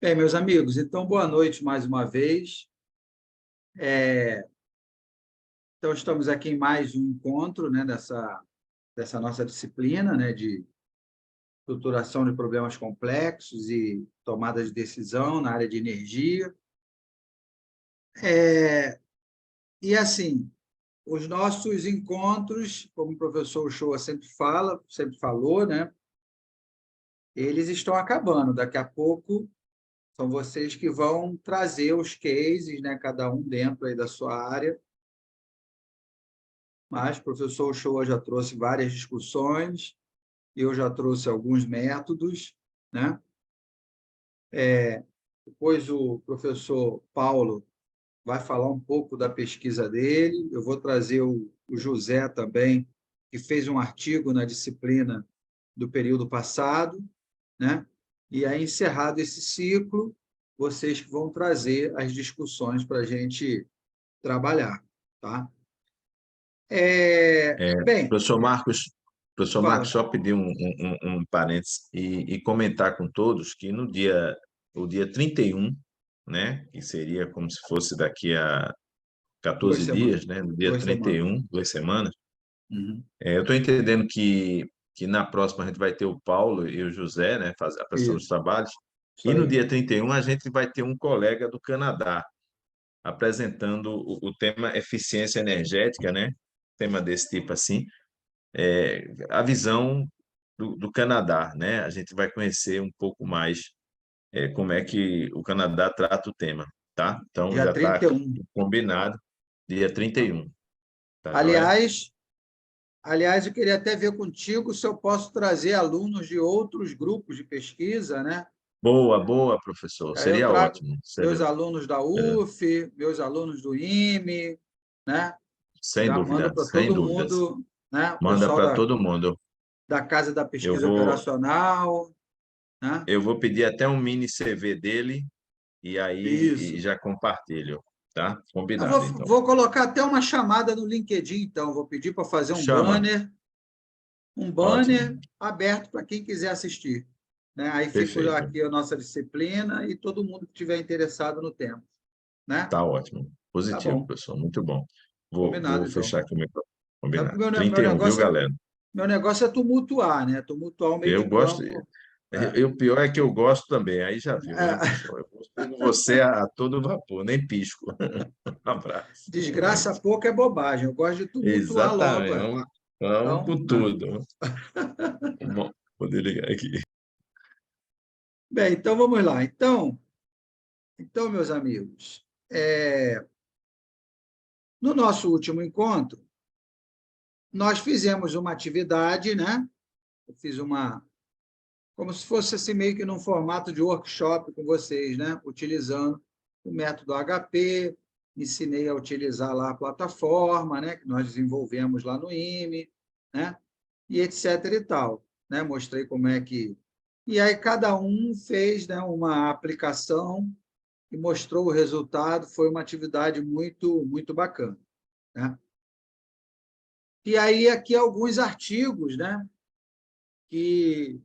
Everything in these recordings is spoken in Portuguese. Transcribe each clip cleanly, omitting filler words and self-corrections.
Bem, meus amigos, então boa noite mais uma vez. Então, estamos aqui em mais um encontro, né, dessa nossa disciplina, né, de estruturação de problemas complexos e tomada de decisão na área de energia. E, assim, os nossos encontros, como o professor Uchoa sempre falou, né, eles estão acabando. Daqui a pouco são vocês que vão trazer os cases, né, cada um dentro aí da sua área. Mas o professor Uchoa já trouxe várias discussões, eu já trouxe alguns métodos, né? Depois o professor Paulo vai falar um pouco da pesquisa dele, eu vou trazer o José também, que fez um artigo na disciplina do período passado, né? E aí, encerrado esse ciclo, vocês que vão trazer as discussões para a gente trabalhar, tá? Bem, Professor Marcos, fala. só pedir um parênteses e comentar com todos que o dia 31, né, que seria como se fosse daqui a 2 14 semanas. dias, né, no dia 2 semanas. 31, 2 semanas, Uhum. eu estou entendendo que na próxima a gente vai ter o Paulo e o José, né, apresentando os Isso, trabalhos, isso e no aí. dia 31 a gente vai ter um colega do Canadá apresentando o tema eficiência energética, né, tema desse tipo assim, a visão do Canadá, né? A gente vai conhecer um pouco mais como é que o Canadá trata o tema, tá? Então Dia já está 31. combinado, dia 31, tá joia? Aliás, aliás, eu queria até ver contigo se eu posso trazer alunos de outros grupos de pesquisa, né? Boa, boa, professor. Aí eu Seria trago ótimo. meus alunos da Seria- UF, meus alunos do IME, né? Sem Já mando dúvida, para sem todo dúvidas. mundo, né? O Manda pessoal para todo mundo. da Casa da Eu Pesquisa vou, Operacional, né? eu vou pedir até um mini CV dele e aí Isso. já compartilho, tá? Eu Combinado, então. vou colocar até uma chamada no LinkedIn, então. Vou pedir para fazer Chama. um Ótimo. banner aberto para quem quiser assistir, né? Aí fica Perfeito. aqui a nossa disciplina e todo mundo que estiver interessado no tema, né? Tá ótimo. Tá Positivo, bom, pessoal. Muito bom. Vou combinado então. fechar aqui o microfone. Sabe que Combinado. 31, viu, galera? meu negócio é tumultuar, né? Tumultuar o meio de Eu gosto. campo. É. O pior é que eu gosto também. Aí já viu, né, É. pessoal? Eu gosto de você a todo vapor, nem pisco. Um abraço. Desgraça pouco é bobagem. Eu gosto de tumultuar logo. Exatamente. É. Vamos Então, por né? tudo. Bom, vou desligar aqui. Bem, então vamos lá. Então meus amigos, no nosso último encontro, nós fizemos uma atividade, né? Eu fiz como se fosse assim, meio que num formato de workshop com vocês, né? Utilizando o método HP, ensinei a utilizar lá a plataforma, né? Que nós desenvolvemos lá no IME, né? E etc e tal, né? Mostrei como é que... E aí cada um fez, né, uma aplicação e mostrou o resultado, foi uma atividade muito bacana, né? E aí aqui alguns artigos, né, que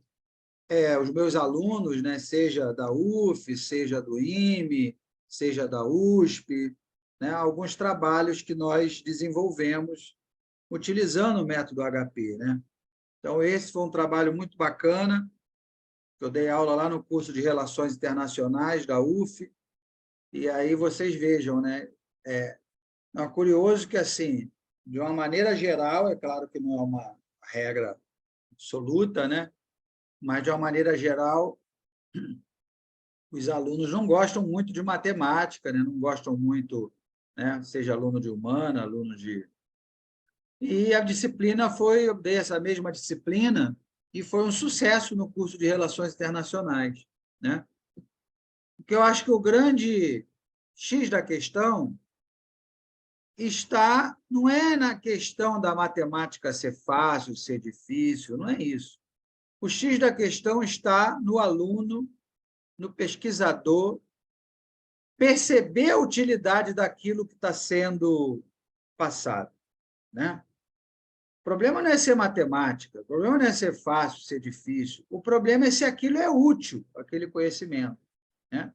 os meus alunos, né, seja da UF, seja do IME, seja da USP, né, alguns trabalhos que nós desenvolvemos utilizando o método HP, né? Então, esse foi um trabalho muito bacana, que eu dei aula lá no curso de Relações Internacionais da UF, e aí vocês vejam, né? É curioso que, assim, de uma maneira geral, é claro que não é uma regra absoluta, né? Mas, de uma maneira geral, os alunos não gostam muito de matemática, né? Não gostam muito, né? Seja aluno de humana, aluno de... E a disciplina foi, eu dei essa mesma disciplina e foi um sucesso no curso de Relações Internacionais, né? Porque eu acho que o grande X da questão não é na questão da matemática ser fácil, ser difícil, não é isso. O X da questão está no aluno, no pesquisador, perceber a utilidade daquilo que está sendo passado, né? O problema não é ser matemática, o problema não é ser fácil, ser difícil. O problema é se aquilo é útil, aquele conhecimento, né?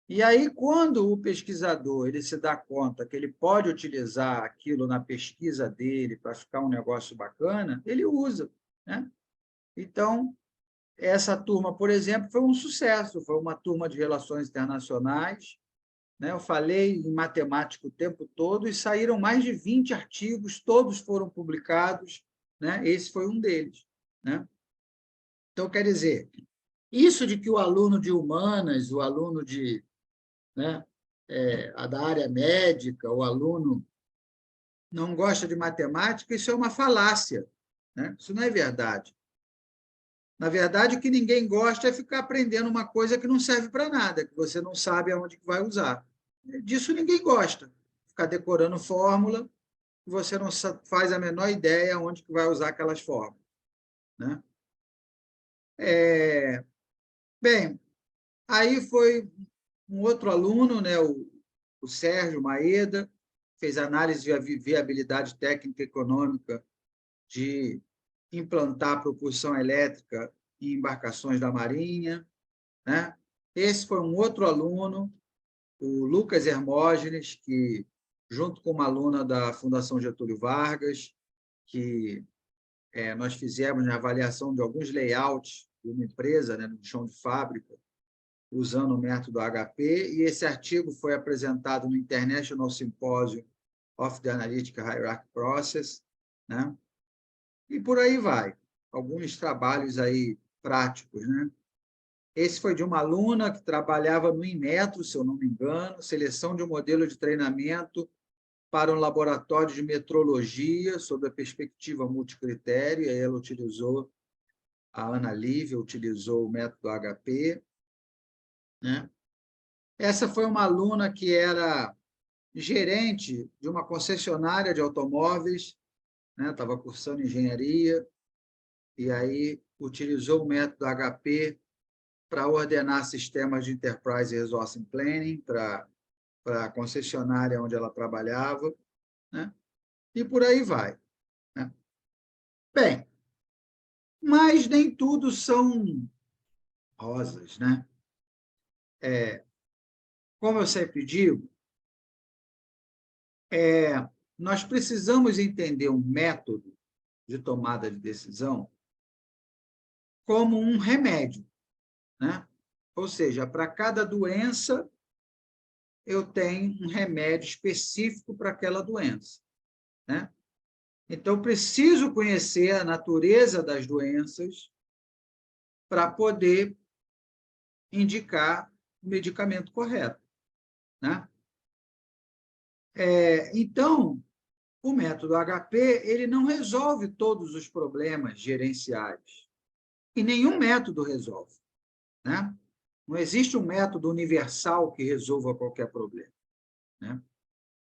E aí, quando o pesquisador ele se dá conta que ele pode utilizar aquilo na pesquisa dele para ficar um negócio bacana, ele usa, né? Então, essa turma, por exemplo, foi um sucesso, foi uma turma de relações internacionais, né? Eu falei em matemática o tempo todo e saíram mais de 20 artigos, todos foram publicados, né? Esse foi um deles, né? Então, quer dizer, isso de que o aluno de humanas, o aluno de, né, a da área médica, o aluno não gosta de matemática, isso é uma falácia, né? Isso não é verdade. Na verdade, o que ninguém gosta é ficar aprendendo uma coisa que não serve para nada, que você não sabe aonde que vai usar. Disso ninguém gosta. Ficar decorando fórmula, que você não faz a menor ideia onde que vai usar aquelas fórmulas, né? Bem, aí foi um outro aluno, né, o Sérgio Maeda, fez análise de viabilidade técnica e econômica de implantar propulsão elétrica em embarcações da Marinha, né? Esse foi um outro aluno, o Lucas Hermógenes, que, junto com uma aluna da Fundação Getúlio Vargas, que nós fizemos a avaliação de alguns layouts de uma empresa, né, no chão de fábrica, usando o método HP, e esse artigo foi apresentado no International Symposium of the Analytic Hierarchy Process, né? E por aí vai. Alguns trabalhos aí práticos, né? Esse foi de uma aluna que trabalhava no Inmetro, se eu não me engano, seleção de um modelo de treinamento para um laboratório de metrologia sob a perspectiva multicritério, e aí ela utilizou, a Ana Lívia utilizou o método HP, né? Essa foi uma aluna que era gerente de uma concessionária de automóveis, né? Estava cursando engenharia, e aí utilizou o método HP para ordenar sistemas de Enterprise Resource Planning para a concessionária onde ela trabalhava, né? E por aí vai, né? Bem, mas nem tudo são rosas, né? Como eu sempre digo, nós precisamos entender um método de tomada de decisão como um remédio, né? Ou seja, para cada doença, eu tenho um remédio específico para aquela doença, né? Então, preciso conhecer a natureza das doenças para poder indicar o medicamento correto, né? Então, o método HP ele não resolve todos os problemas gerenciais. E nenhum método resolve, né? Não existe um método universal que resolva qualquer problema, né?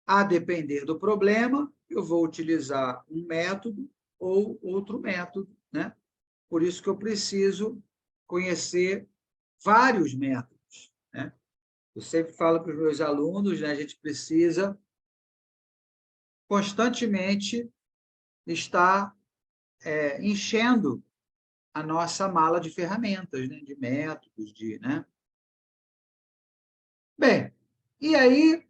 A depender do problema, eu vou utilizar um método ou outro método, né? Por isso que eu preciso conhecer vários métodos, né? Eu sempre falo para os meus alunos, né, a gente precisa constantemente estar enchendo a nossa mala de ferramentas, né, de métodos, né? Bem, e aí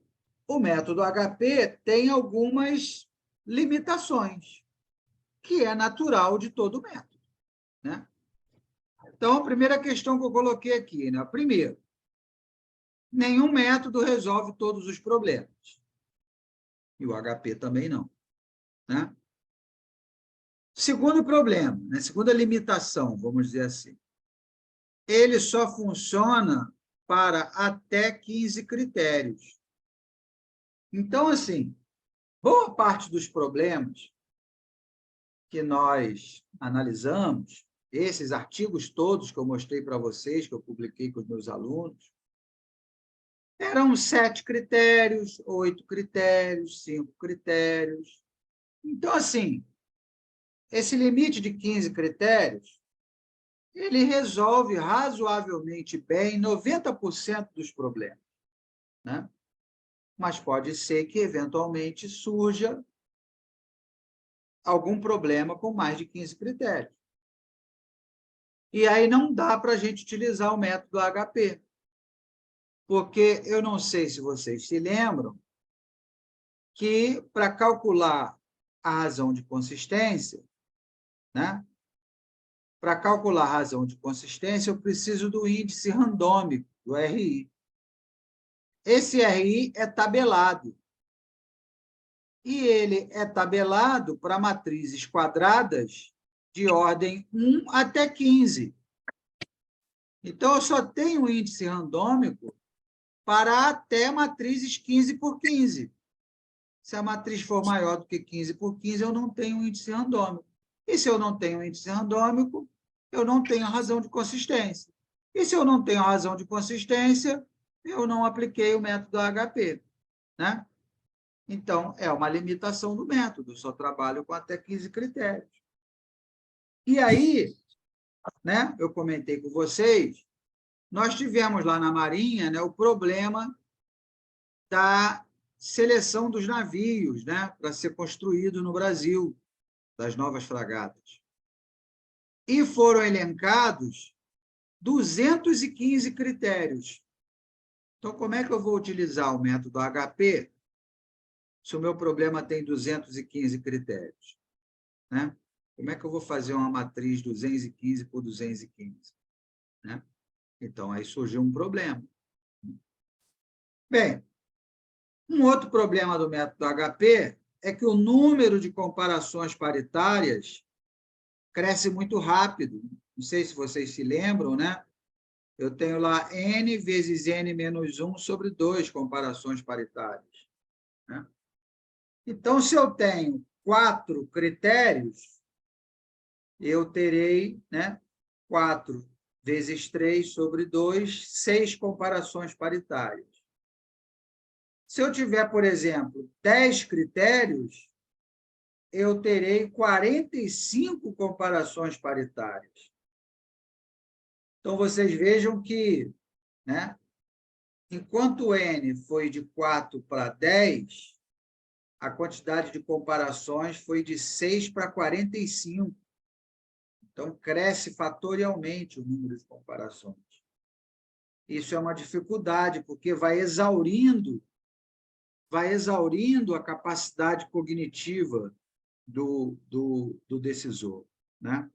o método HP tem algumas limitações, que é natural de todo método, né? Então, a primeira questão que eu coloquei aqui, né? Primeiro, nenhum método resolve todos os problemas. E o HP também não, né? Segundo problema, né? Segunda limitação, vamos dizer assim, ele só funciona para até 15 critérios. Então, assim, boa parte dos problemas que nós analisamos, esses artigos todos que eu mostrei para vocês, que eu publiquei com os meus alunos, eram 7 critérios, 8 critérios, 5 critérios. Então, assim, esse limite de 15 critérios, ele resolve razoavelmente bem 90% dos problemas, né? Mas pode ser que, eventualmente, surja algum problema com mais de 15 critérios. E aí não dá para a gente utilizar o método HP. porque eu não sei se vocês se lembram que, para calcular a razão de consistência, né? Para calcular a razão de consistência, eu preciso do índice randômico, do RI. Esse RI é tabelado. E ele é tabelado para matrizes quadradas de ordem 1 até 15. Então, eu só tenho índice randômico para até matrizes 15 por 15. Se a matriz for maior do que 15 por 15, eu não tenho índice randômico. E se eu não tenho índice randômico, eu não tenho razão de consistência. E se eu não tenho razão de consistência, eu não apliquei o método HP, né? Então, é uma limitação do método, eu só trabalho com até 15 critérios. E aí, né, eu comentei com vocês, nós tivemos lá na Marinha, né, o problema da seleção dos navios, né, para ser construído no Brasil, das novas fragatas. E foram elencados 215 critérios. Então, como é que eu vou utilizar o método HP se o meu problema tem 215 critérios? Né? Como é que eu vou fazer uma matriz 215 por 215? Né? Então, aí surgiu um problema. Bem, um outro problema do método HP é que o número de comparações paritárias cresce muito rápido. Não sei se vocês se lembram, né? Eu tenho lá n vezes n menos 1 sobre 2 comparações paritárias. Né? Então, se eu tenho 4 critérios, eu terei, né, 4 vezes 3 sobre 2, 6 comparações paritárias. Se eu tiver, por exemplo, 10 critérios, eu terei 45 comparações paritárias. Então, vocês vejam que, né, enquanto N foi de 4 para 10, a quantidade de comparações foi de 6 para 45. Então, cresce fatorialmente o número de comparações. Isso é uma dificuldade, porque vai exaurindo a capacidade cognitiva do decisor, né?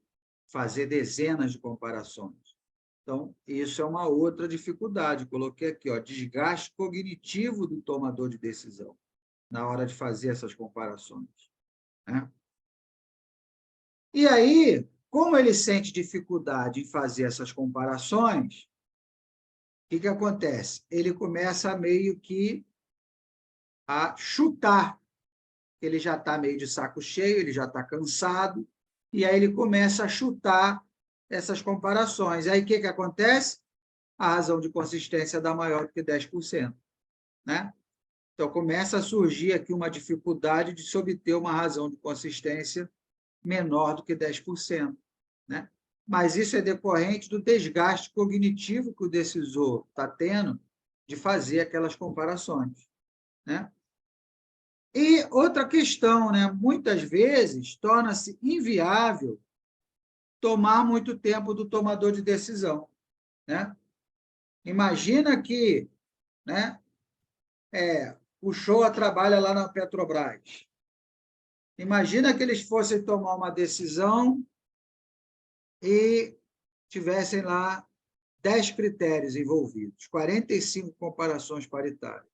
Fazer dezenas de comparações. Então, isso é uma outra dificuldade. Coloquei aqui, ó, desgaste cognitivo do tomador de decisão na hora de fazer essas comparações. Né? E aí, como ele sente dificuldade em fazer essas comparações, o que acontece? Ele começa meio que a chutar. Ele já está meio de saco cheio, ele já está cansado, e aí ele começa a chutar essas comparações. Aí o que acontece? A razão de consistência dá maior do que 10%. Né? Então, começa a surgir aqui uma dificuldade de se obter uma razão de consistência menor do que 10%. Né? Mas isso é decorrente do desgaste cognitivo que o decisor está tendo de fazer aquelas comparações. Né? E outra questão, né? Muitas vezes torna-se inviável tomar muito tempo do tomador de decisão. Né? Imagina que, né, o Shoa trabalha lá na Petrobras. Imagina que eles fossem tomar uma decisão e tivessem lá 10 critérios envolvidos, 45 comparações paritárias.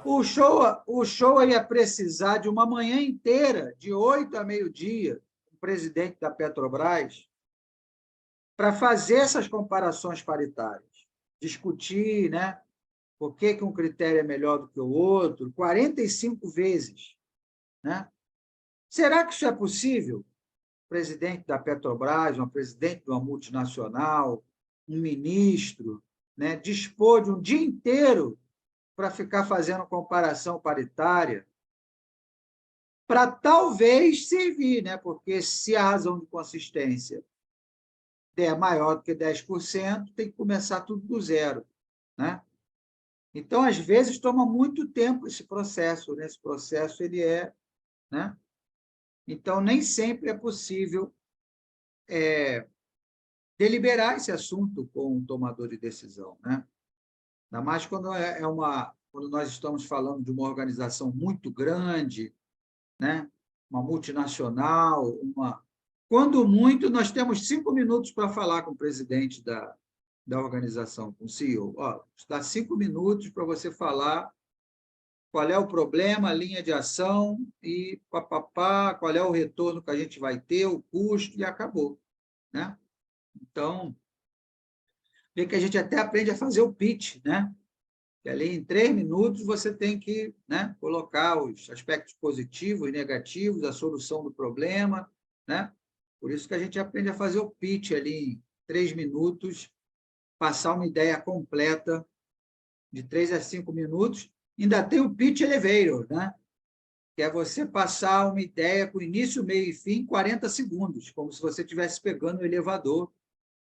O Shoa ia precisar de uma manhã inteira, de 8 a meio-dia, o presidente da Petrobras, para fazer essas comparações paritárias, discutir, né, por que um critério é melhor do que o outro, 45 vezes. Né? Será que isso é possível? O presidente da Petrobras, um presidente de uma multinacional, um ministro, né, dispor de um dia inteiro para ficar fazendo comparação paritária, para talvez servir, né? Porque se a razão de consistência der maior do que 10%, tem que começar tudo do zero. Né? Então, às vezes, toma muito tempo esse processo. Né? Esse processo ele é... Né? Então, nem sempre é possível deliberar esse assunto com o tomador de decisão. Né? Ainda mais quando nós estamos falando de uma organização muito grande, né? Uma multinacional, quando muito, nós temos 5 minutos para falar com o presidente da organização, com o CEO. Ó, dá 5 minutos para você falar qual é o problema, a linha de ação e papapá, qual é o retorno que a gente vai ter, o custo, e acabou, né? Então, vê que a gente até aprende a fazer o pitch, né? Que ali em 3 minutos você tem que, né, colocar os aspectos positivos e negativos, a solução do problema, né? Por isso que a gente aprende a fazer o pitch ali em 3 minutos, passar uma ideia completa de 3 a 5 minutos. Ainda tem o pitch elevator, né? Que é você passar uma ideia com início, meio e fim em 40 segundos, como se você estivesse pegando o elevador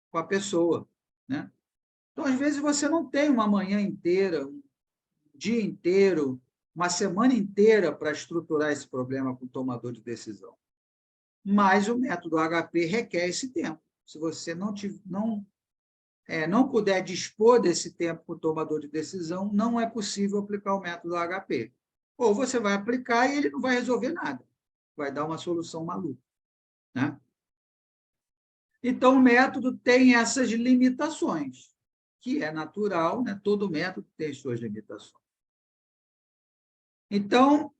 com a pessoa, né? Então, às vezes, você não tem uma manhã inteira, um dia inteiro, uma semana inteira para estruturar esse problema com o tomador de decisão. Mas o método HP requer esse tempo. Se você não puder dispor desse tempo com o tomador de decisão, não é possível aplicar o método HP. Ou você vai aplicar e ele não vai resolver nada. Vai dar uma solução maluca, né? Então, o método tem essas limitações, que é natural, né? Todo método tem suas limitações. Então,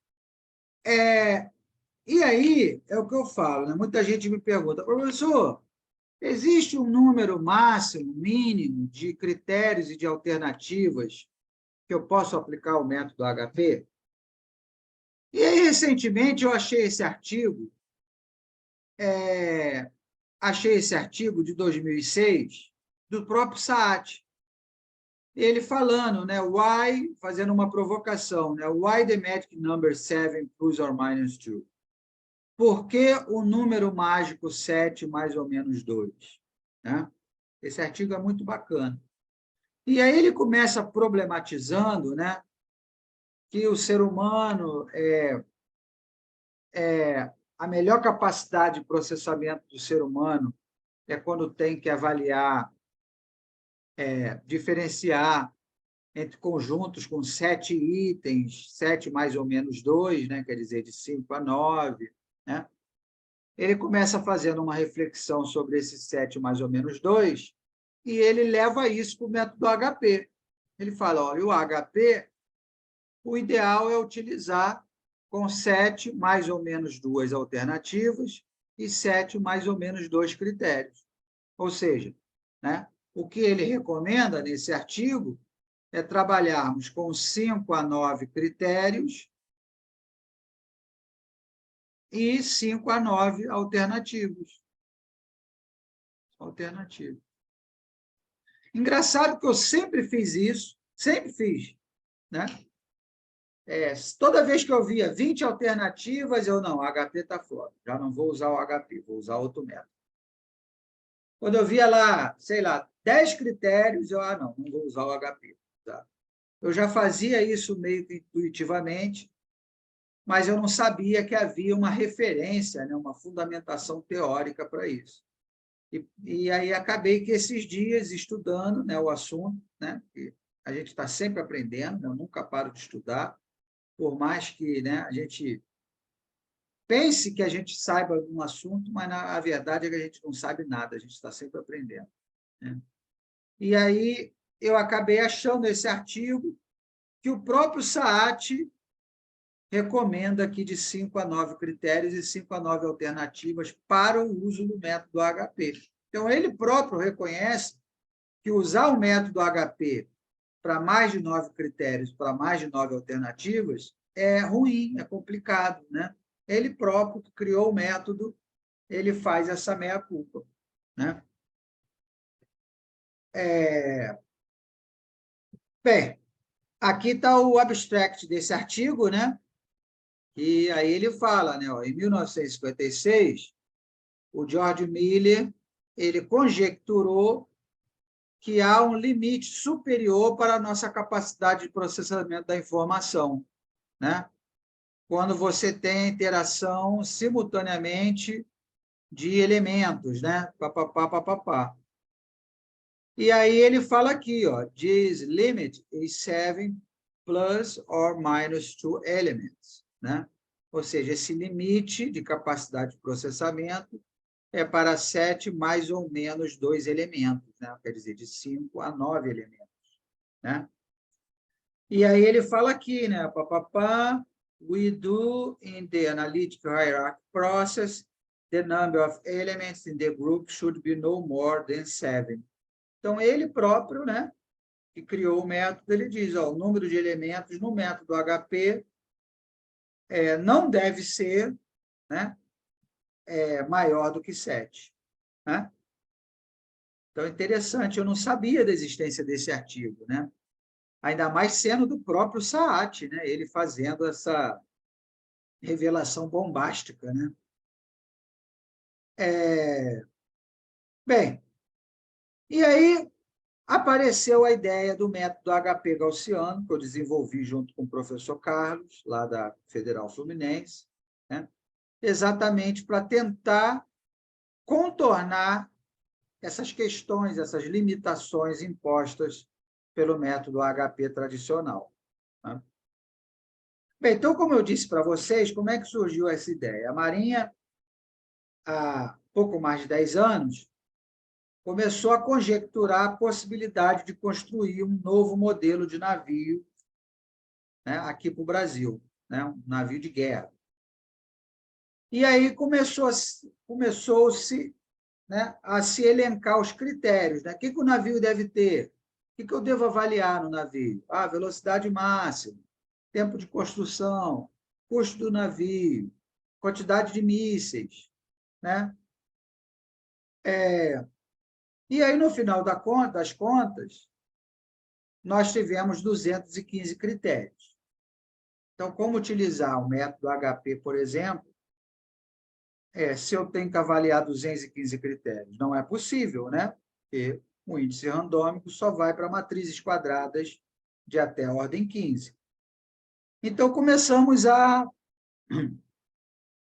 e aí é o que eu falo, né? Muita gente me pergunta, professor, existe um número máximo, mínimo, de critérios e de alternativas que eu posso aplicar o método HP? E aí, recentemente, eu achei esse artigo de 2006, do próprio Saat. Ele falando, né, fazendo uma provocação, né, why the magic number 7 plus or minus 2? Por que o número mágico 7 mais ou menos 2? Né? Esse artigo é muito bacana. E aí ele começa problematizando, né, que o ser humano a melhor capacidade de processamento do ser humano é quando tem que avaliar, diferenciar entre conjuntos com 7 itens, 7 mais ou menos 2, né? Quer dizer, de 5 a 9. Né? Ele começa fazendo uma reflexão sobre esses 7 mais ou menos 2 e ele leva isso para o método HP. Ele fala, olha, o HP, o ideal é utilizar com 7 mais ou menos 2 alternativas e 7 mais ou menos 2 critérios. Ou seja, né, o que ele recomenda nesse artigo é trabalharmos com 5 a 9 critérios e 5 a 9 alternativos. Engraçado que eu sempre fiz isso, sempre fiz. Né? Toda vez que eu via 20 alternativas, não, o HP está fora, já não vou usar o HP, vou usar outro método. Quando eu via lá, sei lá, 10 critérios, não vou usar o HP. Tá? Eu já fazia isso meio que intuitivamente, mas eu não sabia que havia uma referência, né, uma fundamentação teórica para isso. E aí acabei que esses dias estudando, né, o assunto, né, que a gente está sempre aprendendo, né, eu nunca paro de estudar, por mais que, né, a gente pense que a gente saiba algum assunto, mas a verdade é que a gente não sabe nada, a gente está sempre aprendendo. Né? E aí eu acabei achando esse artigo que o próprio Saat recomenda aqui de 5 a 9 critérios e 5 a 9 alternativas para o uso do método HP. Então, ele próprio reconhece que usar o método HP para mais de 9 critérios, para mais de 9 alternativas, é ruim, é complicado. Né? Ele próprio que criou o método, ele faz essa meia-culpa. Né? Bem, aqui está o abstract desse artigo, né? E aí ele fala, né, ó, em 1956, o George Miller ele conjecturou que há um limite superior para a nossa capacidade de processamento da informação, né? Quando você tem interação simultaneamente de elementos, né? Papapá, papapá. E aí ele fala aqui, ó, this limit is 7 plus or minus 2 elements, né? Ou seja, esse limite de capacidade de processamento é para 7 mais ou menos 2 elementos, né? Quer dizer, de 5 a 9 elementos, né? E aí ele fala aqui, né? Papapá, we do in the analytic hierarchy process, the number of elements in the group should be no more than 7. Então, ele próprio, né, que criou o método, ele diz, ó, o número de elementos no método HP não deve ser, né, maior do que 7. Né? Então, interessante, eu não sabia da existência desse artigo, né? Ainda mais sendo do próprio Saat, né? Ele fazendo essa revelação bombástica. Né? Bem, e aí apareceu a ideia do método HP gaussiano, que eu desenvolvi junto com o professor Carlos, lá da Federal Fluminense, né? Exatamente para tentar contornar essas questões, essas limitações impostas pelo método HP tradicional. Né? Bem, então, como eu disse para vocês, como é que surgiu essa ideia? A Marinha, há pouco mais de 10 anos, começou a conjecturar a possibilidade de construir um novo modelo de navio, né, aqui para o Brasil, né, um navio de guerra. E aí começou-se, né, a se elencar os critérios. Né? O que o navio deve ter? O que eu devo avaliar no navio? Velocidade máxima, tempo de construção, custo do navio, quantidade de mísseis. Né? E aí, no final das contas, nós tivemos 215 critérios. Então, como utilizar o método HP, por exemplo, se eu tenho que avaliar 215 critérios? Não é possível, né? Porque o índice randômico só vai para matrizes quadradas de até a ordem 15. Então, começamos a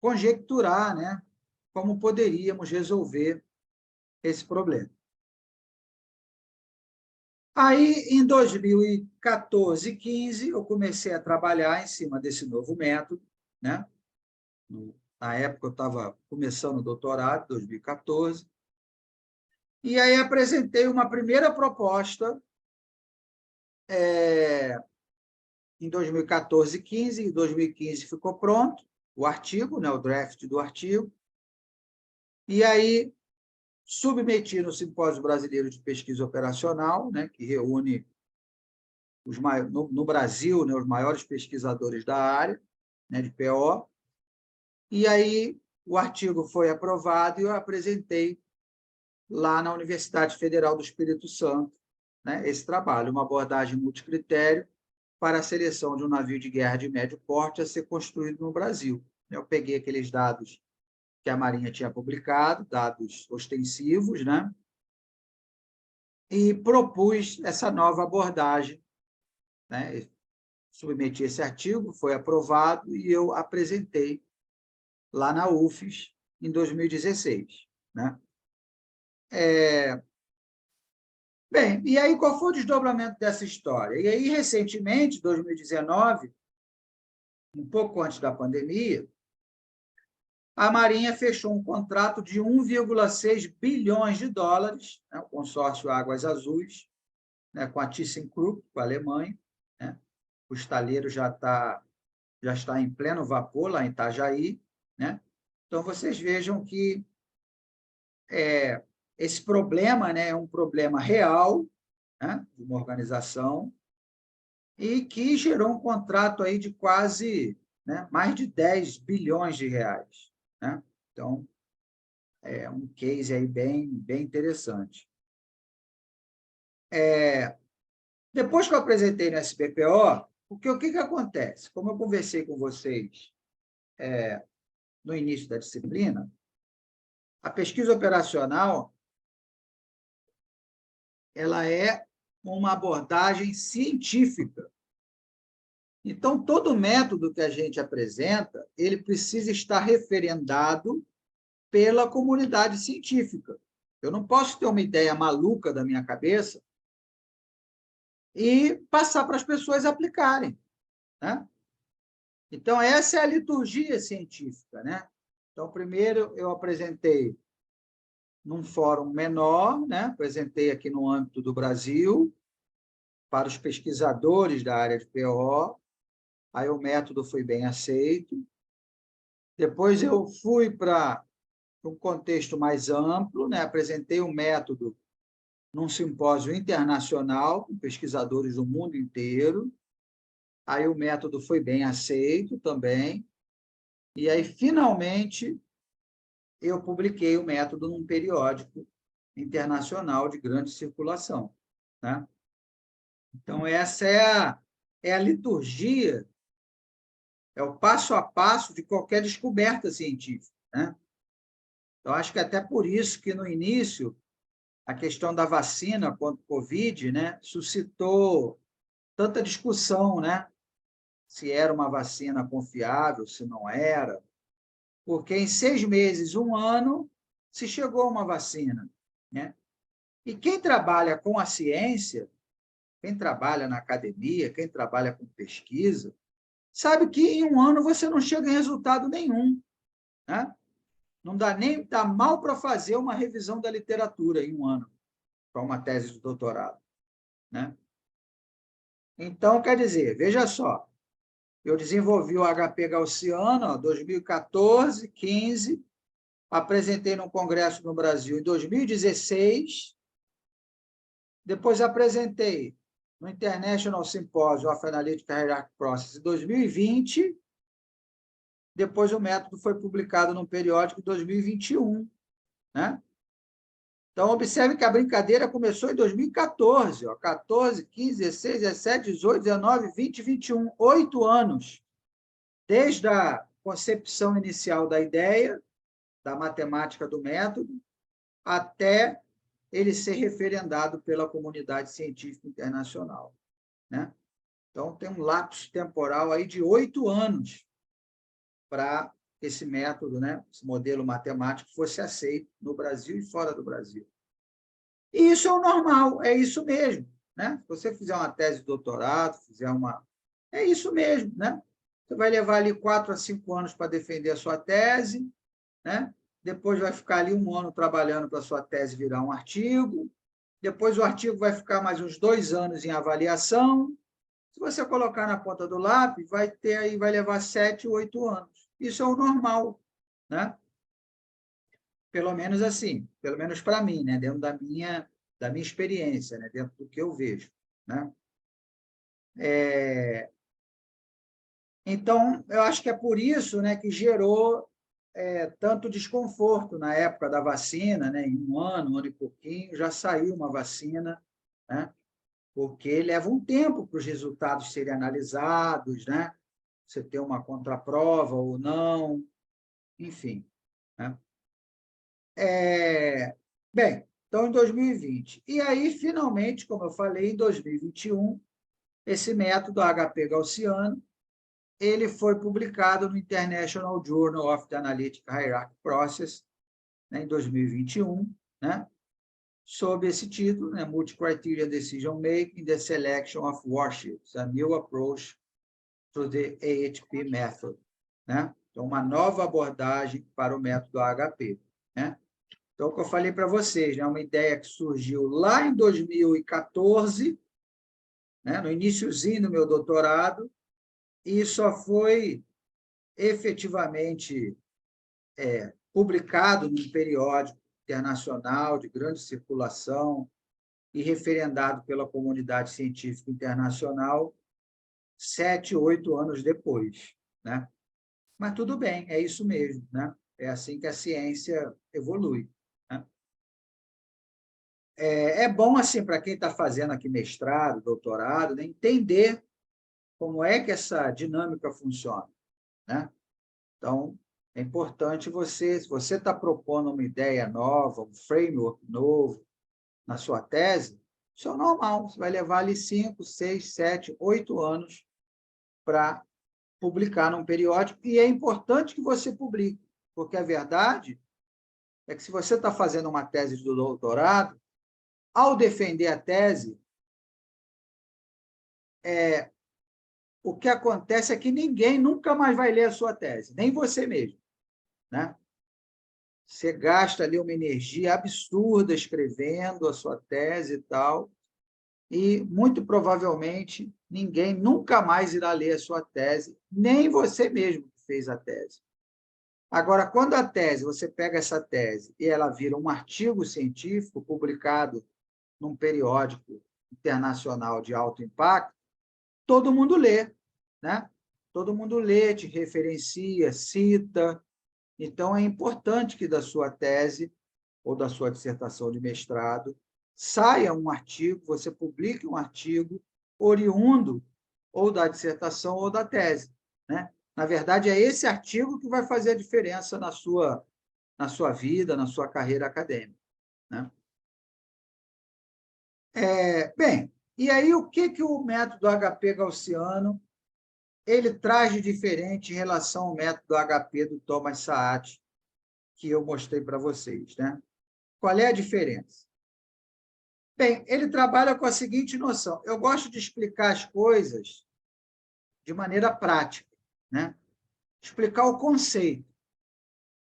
conjecturar, né, como poderíamos resolver esse problema. Aí, em 2014, 15, eu comecei a trabalhar em cima desse novo método, né? Na época, eu estava começando o doutorado, 2014, e aí apresentei uma primeira proposta em 2014, 15, em 2015 ficou pronto o artigo, né, o draft do artigo, e aí submeti no Simpósio Brasileiro de Pesquisa Operacional, né, que reúne no Brasil, né, os maiores pesquisadores da área, né, de PO, e aí o artigo foi aprovado e eu apresentei lá na Universidade Federal do Espírito Santo, né, esse trabalho, uma abordagem multicritério para a seleção de um navio de guerra de médio porte a ser construído no Brasil. Eu peguei aqueles dados que a Marinha tinha publicado, dados ostensivos, né, e propus essa nova abordagem, né, submeti esse artigo, foi aprovado e eu apresentei lá na UFES em 2016. Né? Bem, e aí qual foi o desdobramento dessa história? E aí, recentemente, 2019, um pouco antes da pandemia, a Marinha fechou um contrato de 1,6 bilhões de dólares, né, o consórcio Águas Azuis, né, com a ThyssenKrupp, com a Alemanha. Né? O estaleiro já está em pleno vapor lá em Itajaí. Né? Então, vocês vejam que esse problema, né, é um problema real, né, de uma organização, e que gerou um contrato aí de quase, né, mais de 10 bilhões de reais. Né? Então, é um case aí bem interessante. Depois que eu apresentei no SBPO, o que acontece? Como eu conversei com vocês no início da disciplina, a pesquisa operacional ela é uma abordagem científica. Então, todo método que a gente apresenta, ele precisa estar referendado pela comunidade científica. Eu não posso ter uma ideia maluca da minha cabeça e passar para as pessoas aplicarem, né? Então, essa é a liturgia científica, né? Então, primeiro eu apresentei num fórum menor, né? Apresentei aqui no âmbito do Brasil, para os pesquisadores da área de PO, aí o método foi bem aceito. Depois eu fui para um contexto mais amplo, né? Apresentei o método num simpósio internacional, com pesquisadores do mundo inteiro. Aí o método foi bem aceito também. E aí, finalmente, eu publiquei o método num periódico internacional de grande circulação, né? Então, essa é a liturgia, é o passo a passo de qualquer descoberta científica, né? Eu acho que até por isso que, no início, a questão da vacina contra o Covid, né, suscitou tanta discussão, né? Se era uma vacina confiável, se não era, porque em 6 meses, 1 ano, se chegou a uma vacina, né? E quem trabalha com a ciência, quem trabalha na academia, quem trabalha com pesquisa, sabe que em 1 ano você não chega em resultado nenhum, né? Não dá nem, dá mal para fazer uma revisão da literatura em 1 ano, para uma tese de doutorado, né? Então, quer dizer, veja só, eu desenvolvi o HP Gaussiano, 2014, 15, apresentei num congresso no Brasil em 2016, depois apresentei no International Symposium of Analytical Hierarchical Process em 2020, depois o método foi publicado num periódico em 2021, né? Então, observe que a brincadeira começou em 2014, ó, 14, 15, 16, 17, 18, 19, 20, 21, 8 anos, desde a concepção inicial da ideia, da matemática do método, até ele ser referendado pela comunidade científica internacional, né? Então, tem um lapso temporal aí de 8 anos para esse método, né, esse modelo matemático fosse aceito no Brasil e fora do Brasil. E isso é o normal, é isso mesmo, né? Se você fizer uma tese de doutorado, fizer uma... É isso mesmo, né? Você vai levar ali 4 a 5 anos para defender a sua tese, né? Depois vai ficar ali 1 ano trabalhando para a sua tese virar um artigo, depois o artigo vai ficar mais uns 2 anos em avaliação. Se você colocar na ponta do lápis, vai levar 7, 8 anos. Isso é o normal, né? Pelo menos assim, pelo menos para mim, né? Dentro da minha experiência, né? Dentro do que eu vejo, né? Então, eu acho que é por isso, né, que gerou tanto desconforto na época da vacina, né? Em 1 ano e pouquinho, já saiu uma vacina, né? Porque leva um tempo para os resultados serem analisados, né? Você ter uma contraprova ou não, enfim, né? Bem, então, em 2020. E aí, finalmente, como eu falei, em 2021, esse método HP Gaussiano, ele foi publicado no International Journal of the Analytical Hierarchical Process, né, em 2021, né, sob esse título, né, Multi-Criteria Decision Making, the Selection of Warships, a New Approach to the AHP Method, né? Então, uma nova abordagem para o método HP, né? Então, o que eu falei para vocês, é uma ideia que surgiu lá em 2014, né, no iniciozinho do meu doutorado, e só foi efetivamente publicado num periódico internacional de grande circulação e referendado pela comunidade científica internacional 7, 8 anos depois, né? Mas tudo bem, é isso mesmo, né? É assim que a ciência evolui, né? É bom, assim, para quem está fazendo aqui mestrado, doutorado, né, entender como é que essa dinâmica funciona, né? Então, é importante você, se você está propondo uma ideia nova, um framework novo na sua tese, isso é normal, você vai levar ali 5, 6, 7, 8 anos para publicar num periódico, e é importante que você publique, porque a verdade é que se você está fazendo uma tese de doutorado, ao defender a tese, o que acontece é que ninguém nunca mais vai ler a sua tese, nem você mesmo, né? Você gasta ali uma energia absurda escrevendo a sua tese e tal, e muito provavelmente ninguém nunca mais irá ler a sua tese, nem você mesmo que fez a tese. Agora, quando a tese, você pega essa tese e ela vira um artigo científico publicado num periódico internacional de alto impacto, todo mundo lê, né? Todo mundo lê, te referencia, cita. Então, é importante que da sua tese ou da sua dissertação de mestrado saia um artigo, você publique um artigo oriundo ou da dissertação ou da tese, né? Na verdade, é esse artigo que vai fazer a diferença na sua vida, na sua carreira acadêmica, né? Bem, e aí o que o método HP gaussiano ele traz de diferente em relação ao método HP do Thomas Saad, que eu mostrei para vocês, né? Qual é a diferença? Bem, ele trabalha com a seguinte noção. Eu gosto de explicar as coisas de maneira prática, né? Explicar o conceito.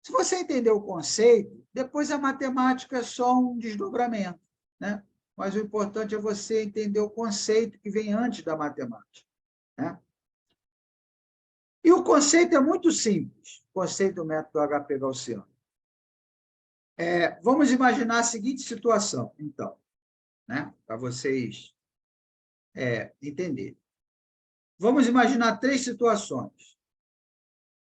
Se você entender o conceito, depois a matemática é só um desdobramento, né? Mas o importante é você entender o conceito que vem antes da matemática, né? E o conceito é muito simples, o conceito do método HP gaussiano. Vamos imaginar a seguinte situação, então, né? Para vocês entenderem. Vamos imaginar 3 situações.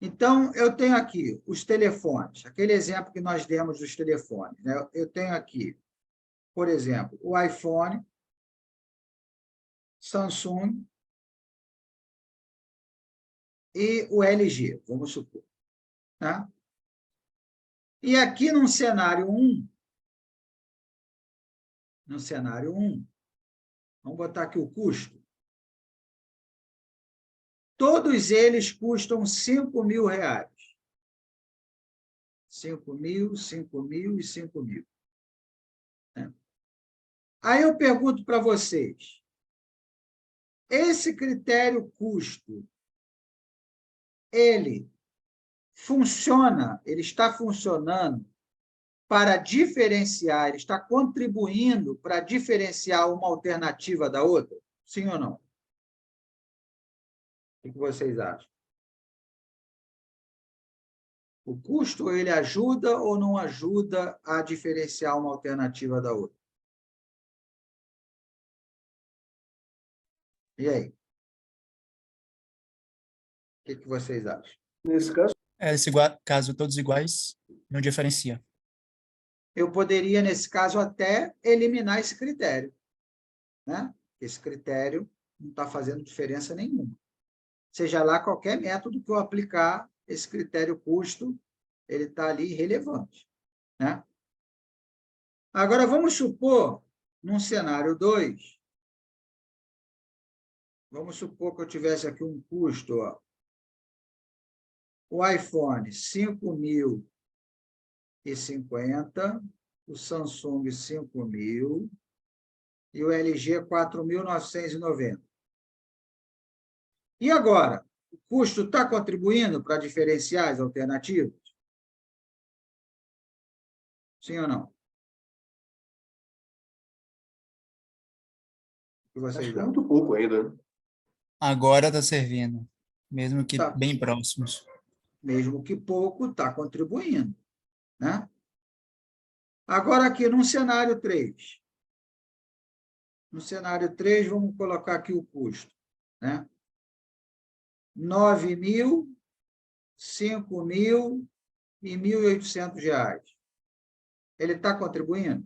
Então, eu tenho aqui os telefones, aquele exemplo que nós demos dos telefones, né? Eu tenho aqui, por exemplo, o iPhone, Samsung e o LG, vamos supor. Tá? E aqui no cenário 1, vamos botar aqui o custo. Todos eles custam R$ 5.000. 5.000, 5.000 e 5.000. Né? Aí eu pergunto para vocês, esse critério custo, ele está funcionando para diferenciar, ele está contribuindo para diferenciar uma alternativa da outra? Sim ou não? O que vocês acham? O custo, ele ajuda ou não ajuda a diferenciar uma alternativa da outra? E aí? O que vocês acham? Nesse caso, Caso todos iguais, não diferencia. Eu poderia, nesse caso, até eliminar esse critério, né? Esse critério não está fazendo diferença nenhuma. Seja lá qualquer método que eu aplicar, esse critério custo, ele está ali irrelevante, né? Agora, vamos supor, num cenário 2, vamos supor que eu tivesse aqui um custo, ó, o iPhone, 5.050, o Samsung, 5.000, e o LG, 4.990. E agora, o custo está contribuindo para diferenciar as alternativas? Sim ou não? O que vocês acho que é acham? muito pouco ainda, né? Agora está servindo, mesmo que Tá. bem próximos. Mesmo que pouco, está contribuindo, né? Agora, aqui, no cenário 3. No cenário 3, vamos colocar aqui o custo, né? 9.000, 5.000 e R$ 1.800. Ele está contribuindo?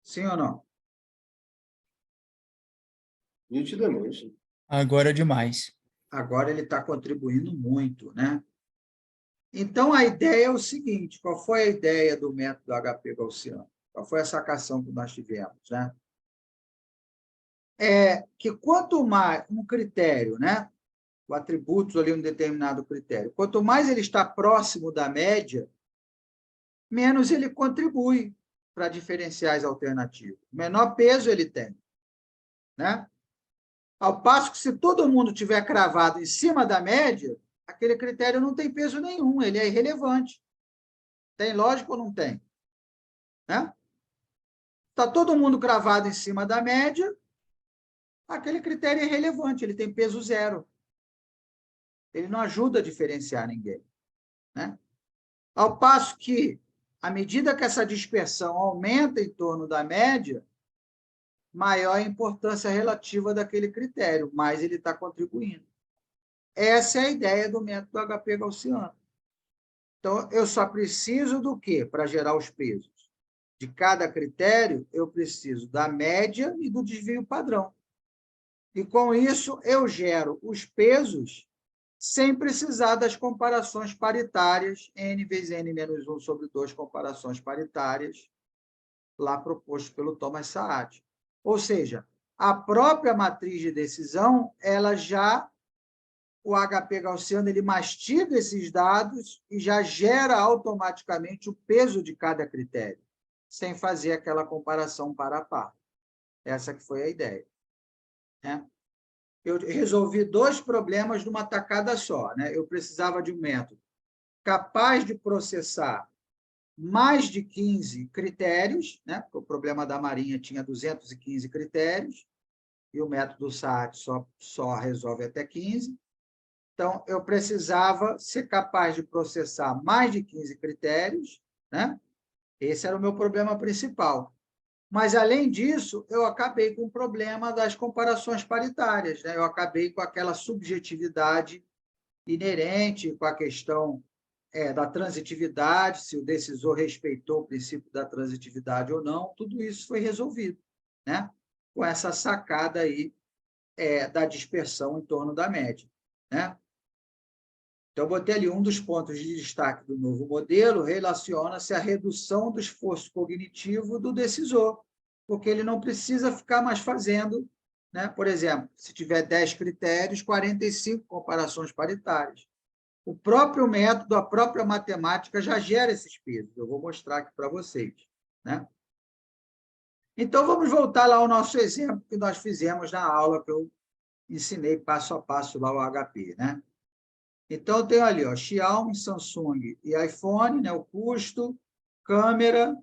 Sim ou não? Nitidamente. Agora é demais. Agora ele está contribuindo muito, né? Então, a ideia é o seguinte, qual foi a ideia do método HP gaussiano? Qual foi a sacação que nós tivemos, né? É que quanto mais um critério, né? o atributo ali, um determinado critério. Quanto mais ele está próximo da média, menos ele contribui para diferenciais alternativos. Menor peso ele tem, né? Ao passo que, se todo mundo tiver cravado em cima da média, aquele critério não tem peso nenhum, ele é irrelevante. Tem lógica ou não tem? Né? Está todo mundo cravado em cima da média, aquele critério é irrelevante, ele tem peso zero. Ele não ajuda a diferenciar ninguém, né? Ao passo que, à medida que essa dispersão aumenta em torno da média, maior a importância relativa daquele critério, mais ele está contribuindo. Essa é a ideia do método HP gaussiano. Então, eu só preciso do quê para gerar os pesos? De cada critério, eu preciso da média e do desvio padrão. E, com isso, eu gero os pesos sem precisar das comparações paritárias, n vezes n menos 1 sobre 2 comparações paritárias, lá proposto pelo Thomas Saad. Ou seja, a própria matriz de decisão, ela já, o HP gaussiano, ele mastiga esses dados e já gera automaticamente o peso de cada critério, sem fazer aquela comparação par a par. Essa que foi a ideia, né? Eu resolvi 2 problemas numa tacada só, né? Eu precisava de um método capaz de processar mais de 15 critérios, né? Porque o problema da Marinha tinha 215 critérios, e o método SAT só resolve até 15. Então, eu precisava ser capaz de processar mais de 15 critérios, né? Esse era o meu problema principal. Mas, além disso, eu acabei com o problema das comparações paritárias, né? Eu acabei com aquela subjetividade inerente, com a questão da transitividade, se o decisor respeitou o princípio da transitividade ou não, tudo isso foi resolvido, né? Com essa sacada aí da dispersão em torno da média, né? Então, eu botei ali um dos pontos de destaque do novo modelo, relaciona-se à redução do esforço cognitivo do decisor, porque ele não precisa ficar mais fazendo, né? Por exemplo, se tiver 10 critérios, 45 comparações paritárias. O próprio método, a própria matemática já gera esses pesos. Eu vou mostrar aqui para vocês, né? Então, vamos voltar lá ao nosso exemplo que nós fizemos na aula que eu ensinei passo a passo lá o HP, né? Então, eu tenho ali, ó, Xiaomi, Samsung e iPhone, né? O custo, câmera,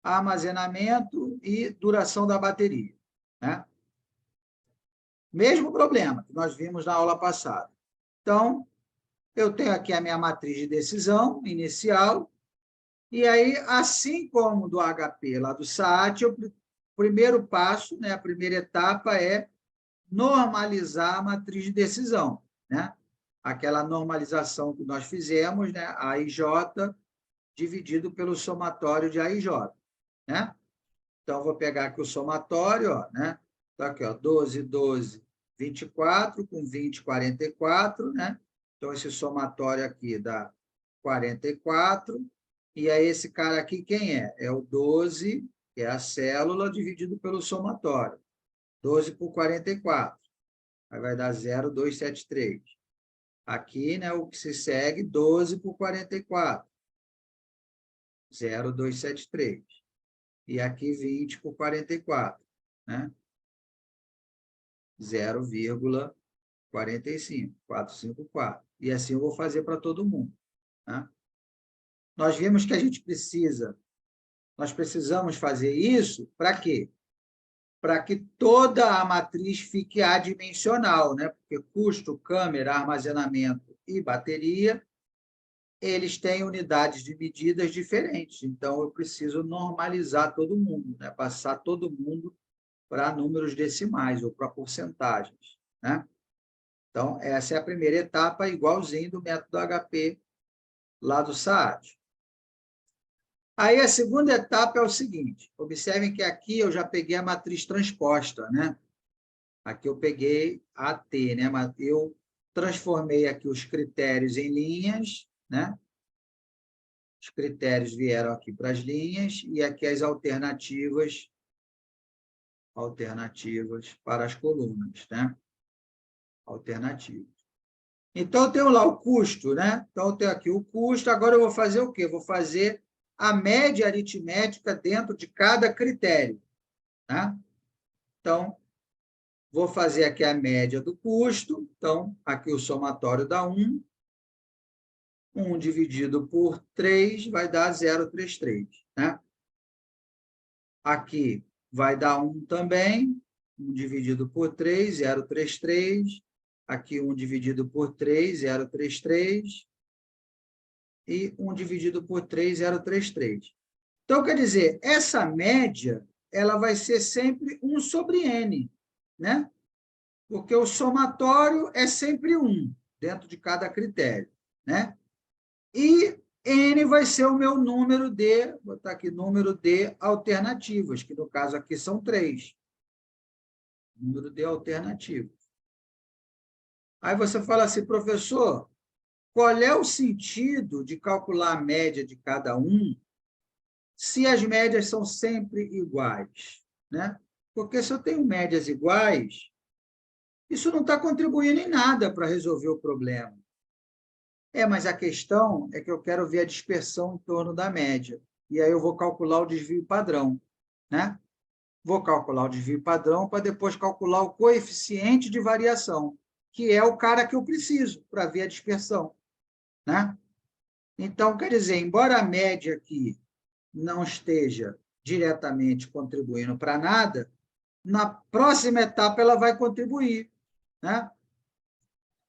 armazenamento e duração da bateria, né? Mesmo problema que nós vimos na aula passada. Então, eu tenho aqui a minha matriz de decisão inicial, e aí, assim como do HP lá do SAT, o primeiro passo, né, a primeira etapa é normalizar a matriz de decisão, né? Aquela normalização que nós fizemos, né, AIJ dividido pelo somatório de AIJ, né? Então, vou pegar aqui o somatório, ó, né? Então, aqui, ó, 12, 12, 24, com 20, 44, né? Então, esse somatório aqui dá 44, e aí esse cara aqui quem é? É o 12, que é a célula, dividido pelo somatório. 12 por 44. Aí vai dar 0,273. Aqui, né, o que se segue, 12 por 44. 0,273. E aqui 20 por 44, né? 0,45, 454. E assim eu vou fazer para todo mundo, né? Nós vimos que nós precisamos fazer isso para quê? Para que toda a matriz fique adimensional, né? Porque custo, câmera, armazenamento e bateria, eles têm unidades de medidas diferentes. Então, eu preciso normalizar todo mundo, né? Passar todo mundo para números decimais ou para porcentagens, né? Então, essa é a primeira etapa, igualzinho do método HP lá do SAAD. Aí, a segunda etapa é o seguinte, observem que aqui eu já peguei a matriz transposta, né? Aqui eu peguei a T, né? Eu transformei aqui os critérios em linhas, né? Os critérios vieram aqui para as linhas, e aqui as alternativas para as colunas, né? Alternativas. Então, eu tenho lá o custo, né? Então, eu tenho aqui o custo. Agora, eu vou fazer o quê? Vou fazer a média aritmética dentro de cada critério, tá? Então, vou fazer aqui a média do custo. Então, aqui o somatório dá 1. 1 dividido por 3 vai dar 0,33, né? Aqui vai dar 1 também. 1 dividido por 3, 0,33. Aqui 1 dividido por 3, 0,33. E 1 dividido por 3, 0,33. Então, quer dizer, essa média ela vai ser sempre 1 sobre n, né? Porque o somatório é sempre 1 dentro de cada critério, né? E n vai ser o meu número de, vou botar aqui, número de alternativas, que no caso aqui são 3. Número de alternativas. Aí você fala assim, professor, qual é o sentido de calcular a média de cada um se as médias são sempre iguais, né? Porque se eu tenho médias iguais, isso não está contribuindo em nada para resolver o problema. Mas a questão é que eu quero ver a dispersão em torno da média. E aí eu vou calcular o desvio padrão, né? Vou calcular o desvio padrão para depois calcular o coeficiente de variação, que é o cara que eu preciso para ver a dispersão, né? Então, quer dizer, embora a média aqui não esteja diretamente contribuindo para nada, na próxima etapa ela vai contribuir, né?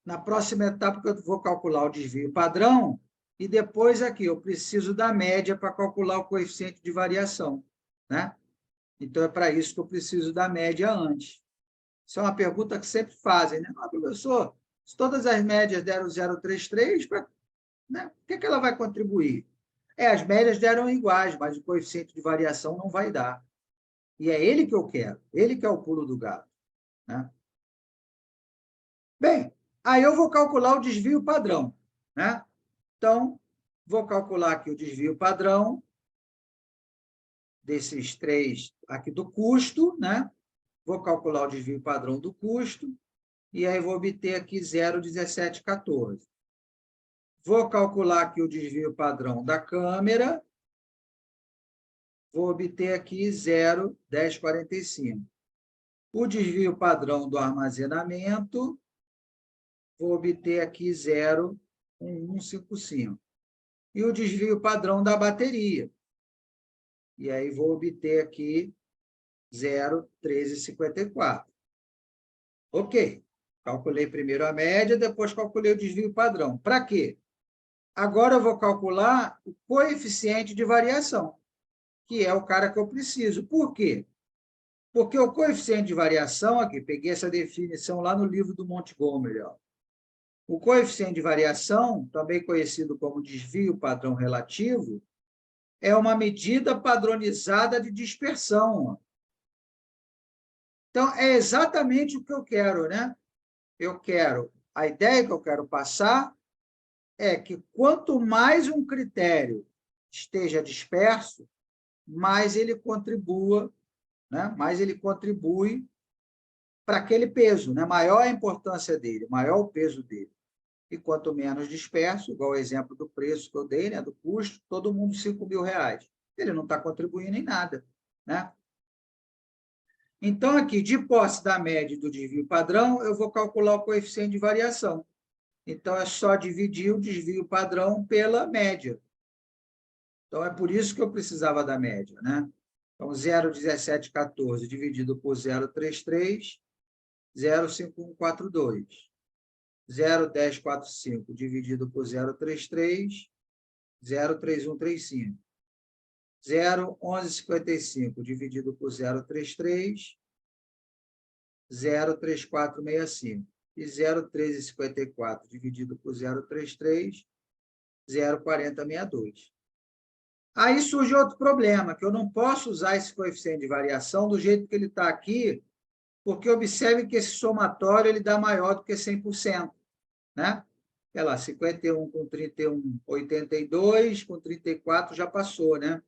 Na próxima etapa, eu vou calcular o desvio padrão e depois aqui eu preciso da média para calcular o coeficiente de variação, né? Então, é para isso que eu preciso da média antes. Isso é uma pergunta que sempre fazem, né? Professor, se todas as médias deram 0,33, né? O que ela vai contribuir? As médias deram iguais, mas o coeficiente de variação não vai dar. E é ele que eu quero, ele que é o pulo do gato, né? Bem, aí eu vou calcular o desvio padrão, né? Então, vou calcular aqui o desvio padrão desses 3 aqui do custo, né? Vou calcular o desvio padrão do custo, e aí vou obter aqui 0,1714. Vou calcular aqui o desvio padrão da câmera, vou obter aqui 0,1045. O desvio padrão do armazenamento, vou obter aqui 0,1155. E o desvio padrão da bateria. E aí vou obter aqui 0,1354. Ok. Calculei primeiro a média, depois calculei o desvio padrão. Para quê? Agora eu vou calcular o coeficiente de variação, que é o cara que eu preciso. Por quê? Porque o coeficiente de variação, aqui, peguei essa definição lá no livro do Montgomery. Ó. O coeficiente de variação, também conhecido como desvio padrão relativo, é uma medida padronizada de dispersão. Ó. Então, é exatamente o que eu quero, né? A ideia que eu quero passar é que quanto mais um critério esteja disperso, mais ele contribua, né? Mais ele contribui para aquele peso, né? Maior a importância dele, maior o peso dele. E quanto menos disperso, igual o exemplo do preço que eu dei, né? Do custo, todo mundo R$5.000. Ele não está contribuindo em nada, né? Então, aqui, de posse da média do desvio padrão, eu vou calcular o coeficiente de variação. Então, é só dividir o desvio padrão pela média. Então, é por isso que eu precisava da média, né? Então, 0,1714 dividido por 0,33, 0,5142. 0,1045 dividido por 0,33, 0,3135. 0,1155 dividido por 0,33, 0,3465. E 0,1354 dividido por 0,33, 0,4062. Aí surge outro problema, que eu não posso usar esse coeficiente de variação do jeito que ele está aqui, porque observe que esse somatório ele dá maior do que 100%. Né? Sei lá, 51 com 31, 82, com 34 já passou, né?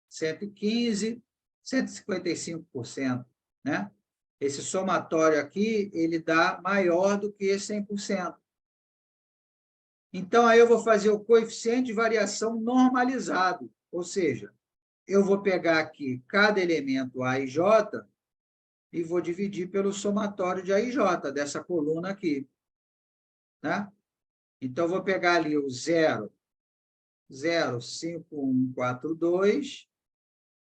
115, 155%, né? Esse somatório aqui, ele dá maior do que 100%. Então, aí eu vou fazer o coeficiente de variação normalizado, ou seja, eu vou pegar aqui cada elemento A e J e vou dividir pelo somatório de A e J, dessa coluna aqui. Tá? Então, eu vou pegar ali o 0,5142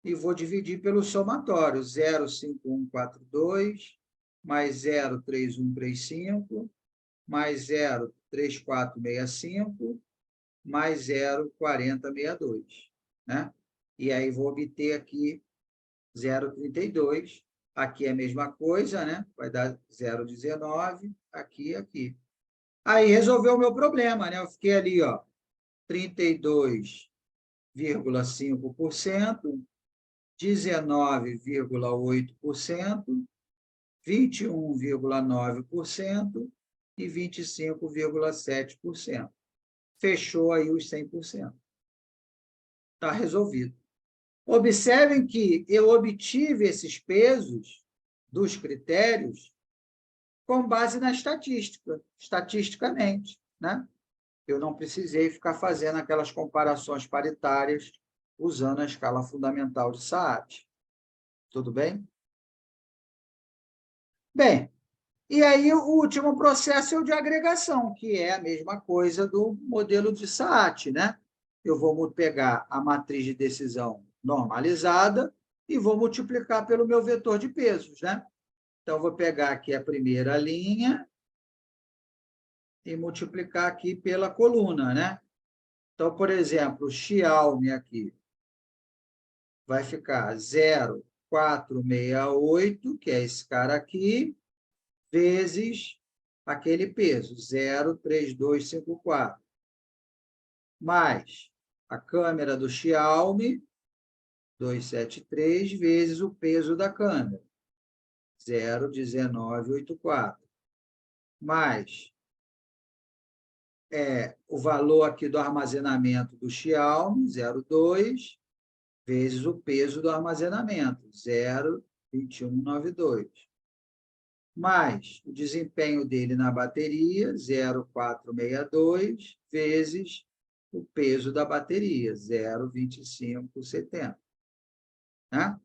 e vou dividir pelo somatório, 0,5142 mais 0,3135 mais 0,3465 mais 0,4062, né? E aí vou obter aqui 0,32. Aqui é a mesma coisa, né? Vai dar 0,19, aqui e aqui. Aí resolveu o meu problema, né? Eu fiquei ali, ó, 32,5%, 19,8%, 21,9% e 25,7%. Fechou aí os 100%. Está resolvido. Observem que eu obtive esses pesos dos critérios com base na estatística, estatisticamente, né? Eu não precisei ficar fazendo aquelas comparações paritárias usando a escala fundamental de Saat. Tudo bem? Bem, e aí o último processo é o de agregação, que é a mesma coisa do modelo de Saat, né? Eu vou pegar a matriz de decisão normalizada e vou multiplicar pelo meu vetor de pesos, né? Então, vou pegar aqui a primeira linha e multiplicar aqui pela coluna, né? Então, por exemplo, o Xiaomi aqui vai ficar 0,468, que é esse cara aqui, vezes aquele peso, 0,3254. Mais a câmera do Xiaomi, 273, vezes o peso da câmera, 0,1984. Mais o valor aqui do armazenamento do Xiaomi, 0,2, vezes o peso do armazenamento, 0,2192. Mais o desempenho dele na bateria, 0,462, vezes o peso da bateria, 0,2570. Né?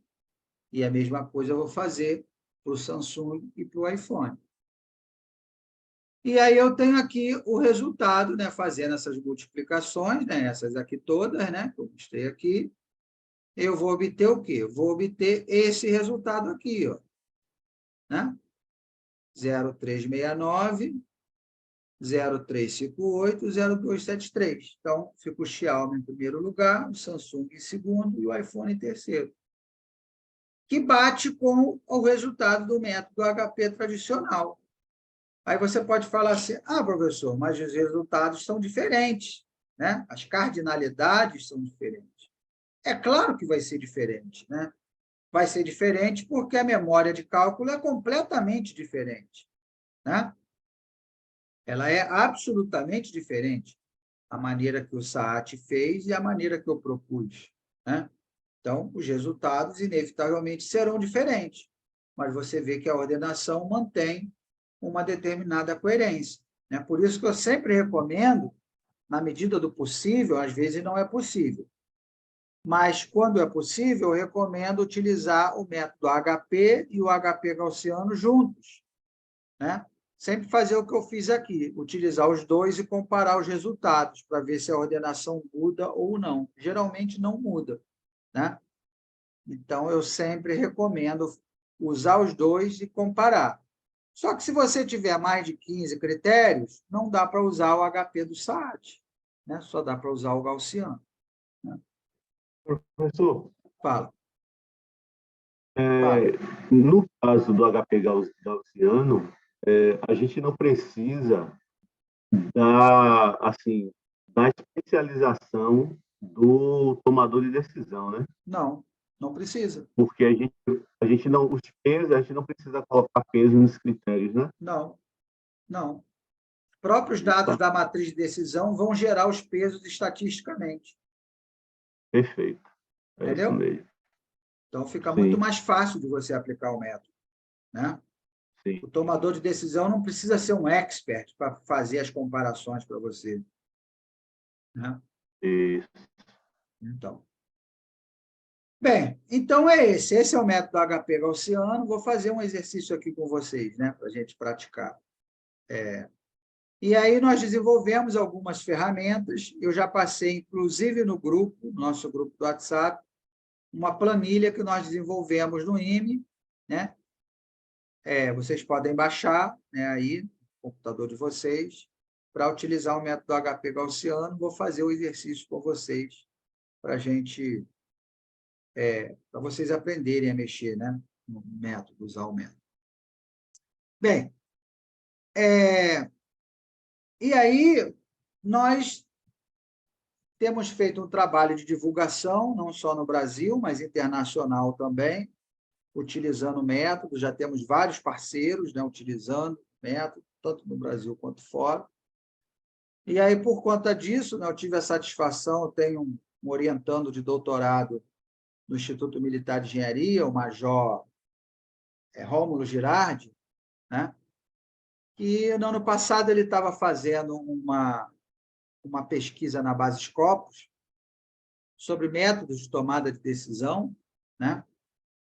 E a mesma coisa eu vou fazer para o Samsung e para o iPhone. E aí eu tenho aqui o resultado, né, fazendo essas multiplicações, né, essas aqui todas, né, que eu mostrei aqui. Eu vou obter o quê? Vou obter esse resultado aqui, ó, né? 0,369, 0,358, 0,273. Então, fica o Xiaomi em primeiro lugar, o Samsung em segundo e o iPhone em terceiro. Que bate com o resultado do método HP tradicional. Aí você pode falar assim, professor, mas os resultados são diferentes, né? As cardinalidades são diferentes. É claro que vai ser diferente, né? Vai ser diferente porque a memória de cálculo é completamente diferente, né? Ela é absolutamente diferente, a maneira que o Saat fez e a maneira que eu propus, né? Então, os resultados, inevitavelmente, serão diferentes, mas você vê que a ordenação mantém uma determinada coerência, né? Por isso que eu sempre recomendo, na medida do possível, às vezes não é possível, mas, quando é possível, eu recomendo utilizar o método HP e o HP gaussiano juntos, né? Sempre fazer o que eu fiz aqui, utilizar os dois e comparar os resultados, para ver se a ordenação muda ou não. Geralmente não muda, né? Então, eu sempre recomendo usar os dois e comparar. Só que, se você tiver mais de 15 critérios, não dá para usar o HP do Saat, né? Só dá para usar o gaussiano. Né? Professor, Fala. no caso do HP gaussiano, a gente não precisa assim, da especialização do tomador de decisão, né? Não, não precisa. Porque a gente não, os pesos, a gente não precisa colocar peso nos critérios, né? Não, não. Os próprios dados da matriz de decisão vão gerar os pesos estatisticamente. Perfeito. É isso Entendeu? mesmo. Então, fica Sim. muito mais fácil de você aplicar o método, né? Sim. O tomador de decisão não precisa ser um expert para fazer as comparações para você. né? Isso. Então. Bem, então é esse. Esse é o método HP Gaussiano. Vou fazer um exercício aqui com vocês, né, para a gente praticar. E aí nós desenvolvemos algumas ferramentas. Eu já passei, inclusive, no grupo, nosso grupo do WhatsApp, uma planilha que nós desenvolvemos no IME, né? Vocês podem baixar, né, aí, no computador de vocês, para utilizar o método HP Gaussiano. Vou fazer o exercício com vocês para a gente, para vocês aprenderem a mexer, né, no método, usar o método. Bem, e aí nós temos feito um trabalho de divulgação, não só no Brasil, mas internacional também, utilizando o método. Já temos vários parceiros, né, utilizando o método, tanto no Brasil quanto fora. E aí, por conta disso, né, eu tive a satisfação, eu tenho um orientando de doutorado no Instituto Militar de Engenharia, o Major Rômulo Girardi, né, que no ano passado ele estava fazendo uma pesquisa na Base Scopus sobre métodos de tomada de decisão, né,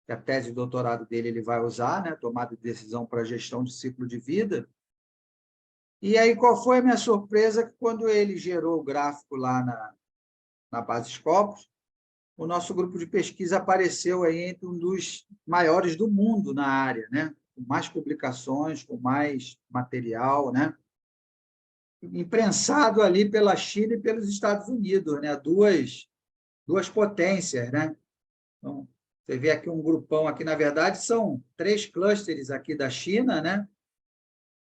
que a tese de doutorado dele ele vai usar, né, tomada de decisão para gestão de ciclo de vida. E aí, qual foi a minha surpresa? Que quando ele gerou o gráfico lá na Base Scopus, o nosso grupo de pesquisa apareceu aí entre um dos maiores do mundo na área, né? Com mais publicações, com mais material, né? Imprensado ali pela China e pelos Estados Unidos, né? Duas potências, né? Então, você vê aqui um grupão aqui, na verdade, são 3 clusters aqui da China, né?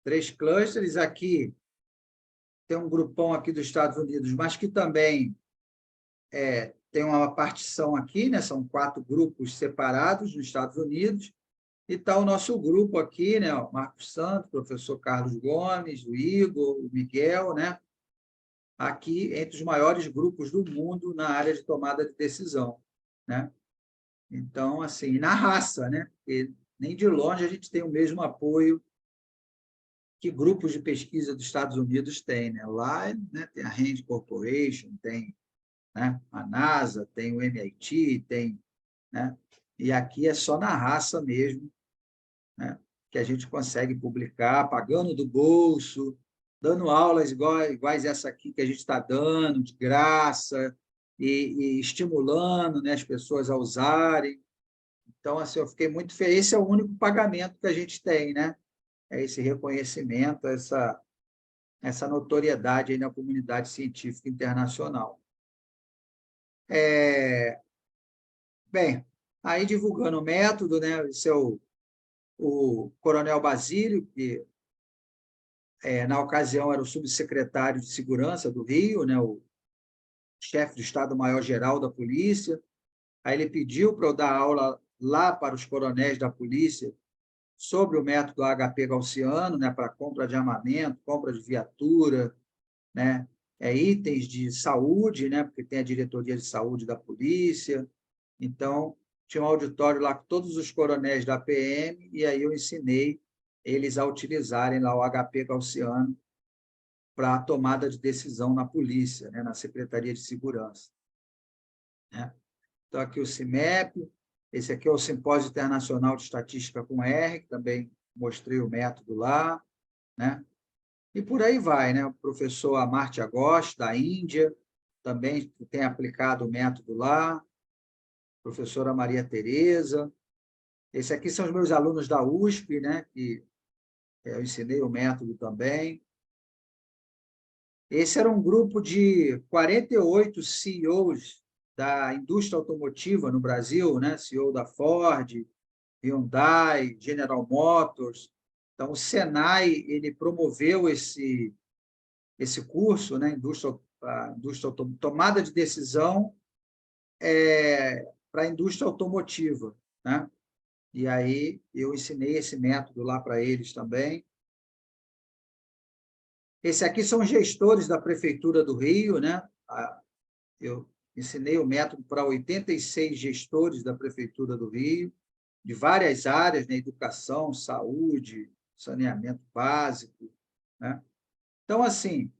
3 clusters aqui, tem um grupão aqui dos Estados Unidos, mas que também tem uma partição aqui, né? São 4 grupos separados nos Estados Unidos, e está o nosso grupo aqui, né? O Marcos Santos, o professor Carlos Gomes, o Igor, o Miguel, né? Aqui entre os maiores grupos do mundo na área de tomada de decisão, né? Então, assim, na raça, né? Porque nem de longe a gente tem o mesmo apoio que grupos de pesquisa dos Estados Unidos têm, né? Lá, né, tem a Rand Corporation, tem, né, a NASA, tem o MIT, tem, né? E aqui é só na raça mesmo, né, que a gente consegue publicar, pagando do bolso, dando aulas iguais essa aqui que a gente está dando, de graça, e estimulando, né, as pessoas a usarem. Então, assim, eu fiquei muito feliz. Esse é o único pagamento que a gente tem, né? É esse reconhecimento, essa notoriedade aí na comunidade científica internacional. Bem, aí divulgando o método, né? Esse é o Coronel Basílio, que na ocasião era o subsecretário de Segurança do Rio, né? O chefe do Estado-Maior-Geral da Polícia. Aí ele pediu para eu dar aula lá para os coronéis da polícia sobre o método HP Gaussiano, né, para compra de armamento, compra de viatura, né, itens de saúde, né, porque tem a diretoria de saúde da polícia. Então, tinha um auditório lá com todos os coronéis da PM, e aí eu ensinei eles a utilizarem lá o HP Gaussiano para a tomada de decisão na polícia, né, na Secretaria de Segurança, né? Então, aqui o CIMEP, esse aqui é o Simpósio Internacional de Estatística com R, que também mostrei o método lá, né? E por aí vai, né? O professor Amartya Ghosh, da Índia, também tem aplicado o método lá, professora Maria Tereza. Esse aqui são os meus alunos da USP, né? Que eu ensinei o método também. Esse era um grupo de 48 CEOs da indústria automotiva no Brasil, né? CEO da Ford, Hyundai, General Motors. Então, o Senai ele promoveu esse curso, né? Tomada de decisão para a indústria automotiva, né? E aí eu ensinei esse método lá para eles também. Esse aqui são os gestores da Prefeitura do Rio, né? Eu ensinei o método para 86 gestores da Prefeitura do Rio, de várias áreas, né? Educação, saúde, saneamento básico, né? Então, assim,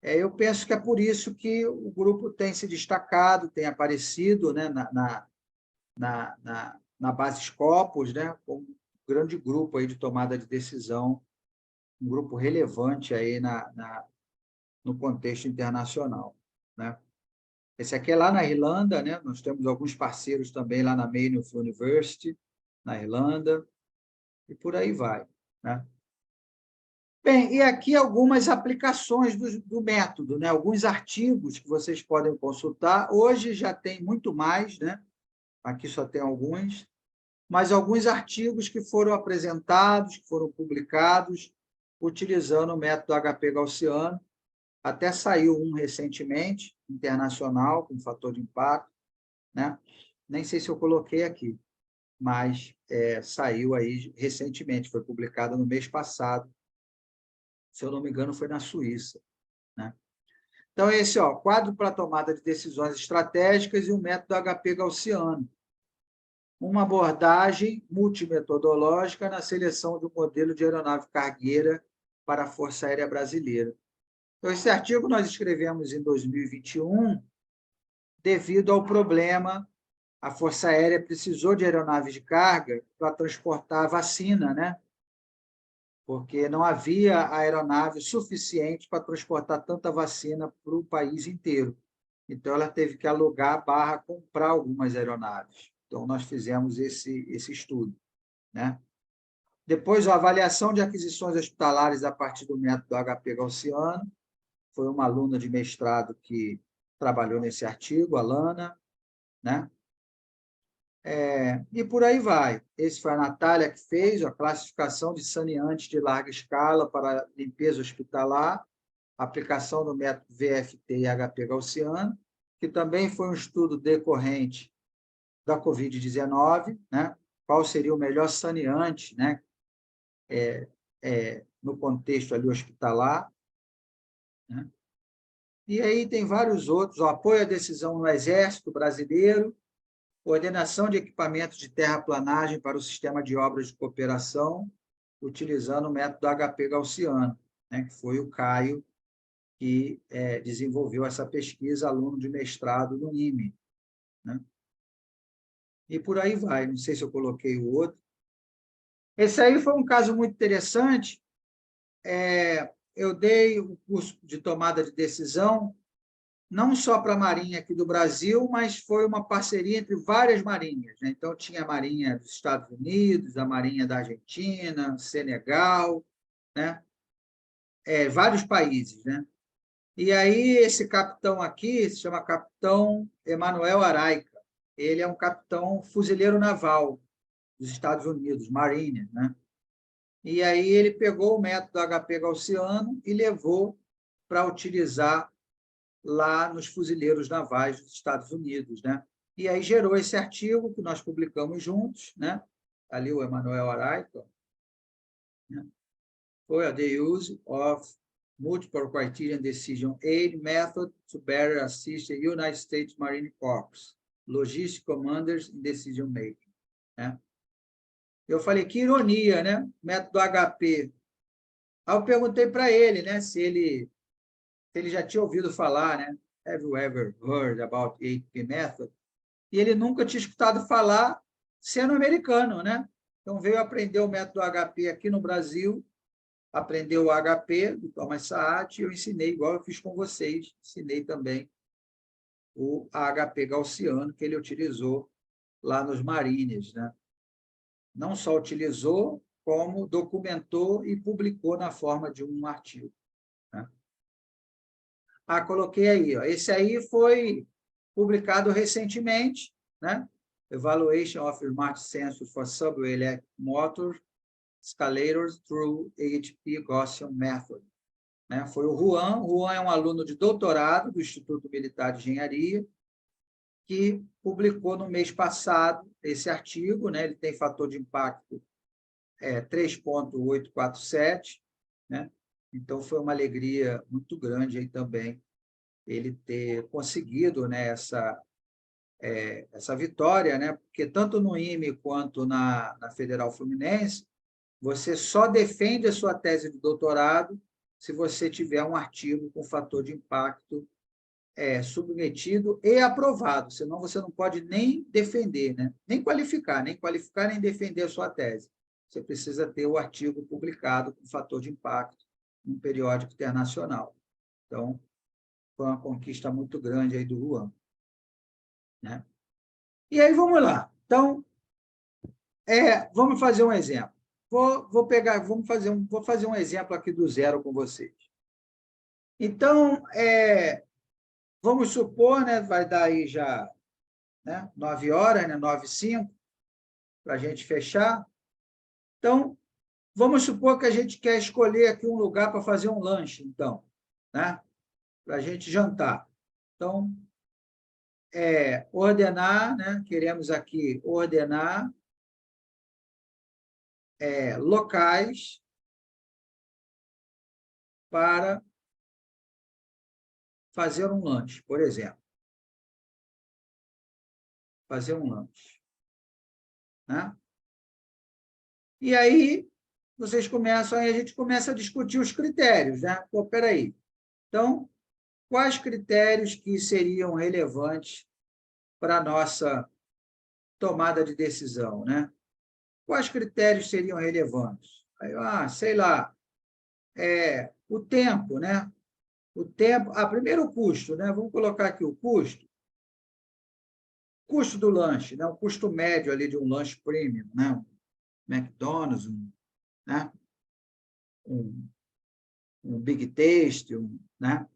Eu penso que é por isso que o grupo tem se destacado, tem aparecido, né, na base Scopus, né, como um grande grupo aí de tomada de decisão, um grupo relevante aí no contexto internacional, né? Esse aqui é lá na Irlanda, né? Nós temos alguns parceiros também lá na Maynooth University, na Irlanda, e por aí vai, né? Bem, e aqui algumas aplicações do método, né? Alguns artigos que vocês podem consultar. Hoje já tem muito mais, né? Aqui só tem alguns, mas alguns artigos que foram apresentados, que foram publicados, utilizando o método HP-Gaussiano. Até saiu um recentemente, internacional, com fator de impacto, né? Nem sei se eu coloquei aqui, mas saiu aí recentemente, foi publicado no mês passado. Se eu não me engano, foi na Suíça, né? Então, esse, quadro para tomada de decisões estratégicas e o método HP-Gaussiano. Uma abordagem multimetodológica na seleção do modelo de aeronave cargueira para a Força Aérea Brasileira. Então, esse artigo nós escrevemos em 2021, devido ao problema, a Força Aérea precisou de aeronaves de carga para transportar a vacina, né? Porque não havia aeronave suficiente para transportar tanta vacina para o país inteiro. Então, ela teve que alugar / comprar algumas aeronaves. Então, nós fizemos esse estudo, né? Depois, a avaliação de aquisições hospitalares a partir do método HP-Gaussiano. Foi uma aluna de mestrado que trabalhou nesse artigo, a Lana, né? E por aí vai. Esse foi a Natália que fez a classificação de saneantes de larga escala para limpeza hospitalar, aplicação do método VFT e HP-Gaussiano, que também foi um estudo decorrente da Covid-19, né? Qual seria o melhor saneante, né? No contexto ali hospitalar, né? E aí tem vários outros, o apoio à decisão no Exército Brasileiro, coordenação de equipamentos de terraplanagem para o sistema de obras de cooperação, utilizando o método HP-Gaussiano, né? Que foi o Caio que desenvolveu essa pesquisa, aluno de mestrado no IME, né? E por aí vai, não sei se eu coloquei o outro. Esse aí foi um caso muito interessante. Eu dei o curso de tomada de decisão, não só para a Marinha aqui do Brasil, mas foi uma parceria entre várias marinhas, né? Então, tinha a Marinha dos Estados Unidos, a Marinha da Argentina, Senegal, né? Vários países, né? E aí, esse capitão aqui se chama Capitão Emanuel Araica. Ele é um capitão fuzileiro naval dos Estados Unidos, Marine, né? E aí ele pegou o método HP-Gaussiano e levou para utilizar lá nos fuzileiros navais dos Estados Unidos, né? E aí gerou esse artigo que nós publicamos juntos, né? Ali o Emanuel Araica, né? Foi the use of multiple criterion decision aid method to better assist the United States Marine Corps, logistic commanders in decision making, né? Eu falei, que ironia, né? Método HP. Aí eu perguntei para ele, né, se ele já tinha ouvido falar, né? Have you ever heard about 8P method? E ele nunca tinha escutado falar, sendo americano, né? Então veio aprender o método HP aqui no Brasil, aprendeu o HP do Thomas Saat, e eu ensinei, igual eu fiz com vocês, ensinei também o HP-Gaussiano, que ele utilizou lá nos Marines, né? Não só utilizou, como documentou e publicou na forma de um artigo, né? Coloquei aí, ó. Esse aí foi publicado recentemente, né? Evaluation of Smart Sensors for Subway Electric Motor Escalators through HP-Gaussian Method, né? Foi o Juan. O Juan é um aluno de doutorado do Instituto Militar de Engenharia, que publicou no mês passado esse artigo, né? Ele tem fator de impacto 3,847, né? Então, foi uma alegria muito grande aí também ele ter conseguido, né, essa vitória, né? Porque tanto no IME quanto na Federal Fluminense, você só defende a sua tese de doutorado se você tiver um artigo com fator de impacto submetido e aprovado, senão você não pode nem defender, né? Nem qualificar, nem defender a sua tese. Você precisa ter o artigo publicado com fator de impacto num periódico internacional. Então, foi uma conquista muito grande aí do Juan, né? E aí, vamos lá. Então, vamos fazer um exemplo. Vou fazer um exemplo aqui do zero com vocês. Então, vamos supor, né, vai dar aí já, né, 9 horas, né, 9h05, para a gente fechar. Então, vamos supor que a gente quer escolher aqui um lugar para fazer um lanche, então, né, para a gente jantar. Então, ordenar, né, queremos aqui ordenar locais para fazer um lanche, por exemplo. Fazer um lanche, né? E aí, a gente começa a discutir os critérios, né? Pô, peraí. Então, quais critérios que seriam relevantes para a nossa tomada de decisão, né? Quais critérios seriam relevantes? Aí, sei lá, o tempo, né? O tempo, primeiro o custo, né? Vamos colocar aqui o custo. Custo do lanche, né? O custo médio ali de um lanche premium, né? Um McDonald's, né? um Big Taste, né?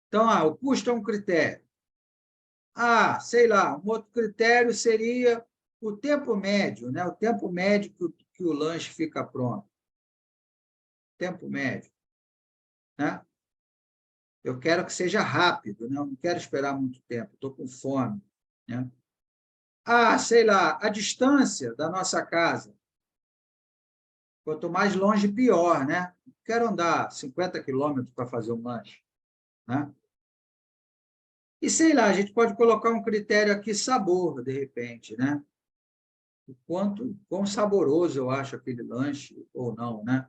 Então, o custo é um critério. Sei lá, um outro critério seria o tempo médio, né? O tempo médio que o lanche fica pronto. Tempo médio, né? Eu quero que seja rápido, né? Eu não quero esperar muito tempo, estou com fome, né? Sei lá, a distância da nossa casa. Quanto mais longe, pior, né? Quero andar 50 quilômetros para fazer um lanche, né? E, sei lá, a gente pode colocar um critério aqui, sabor, de repente, né? Quão saboroso eu acho aquele lanche, ou não, né?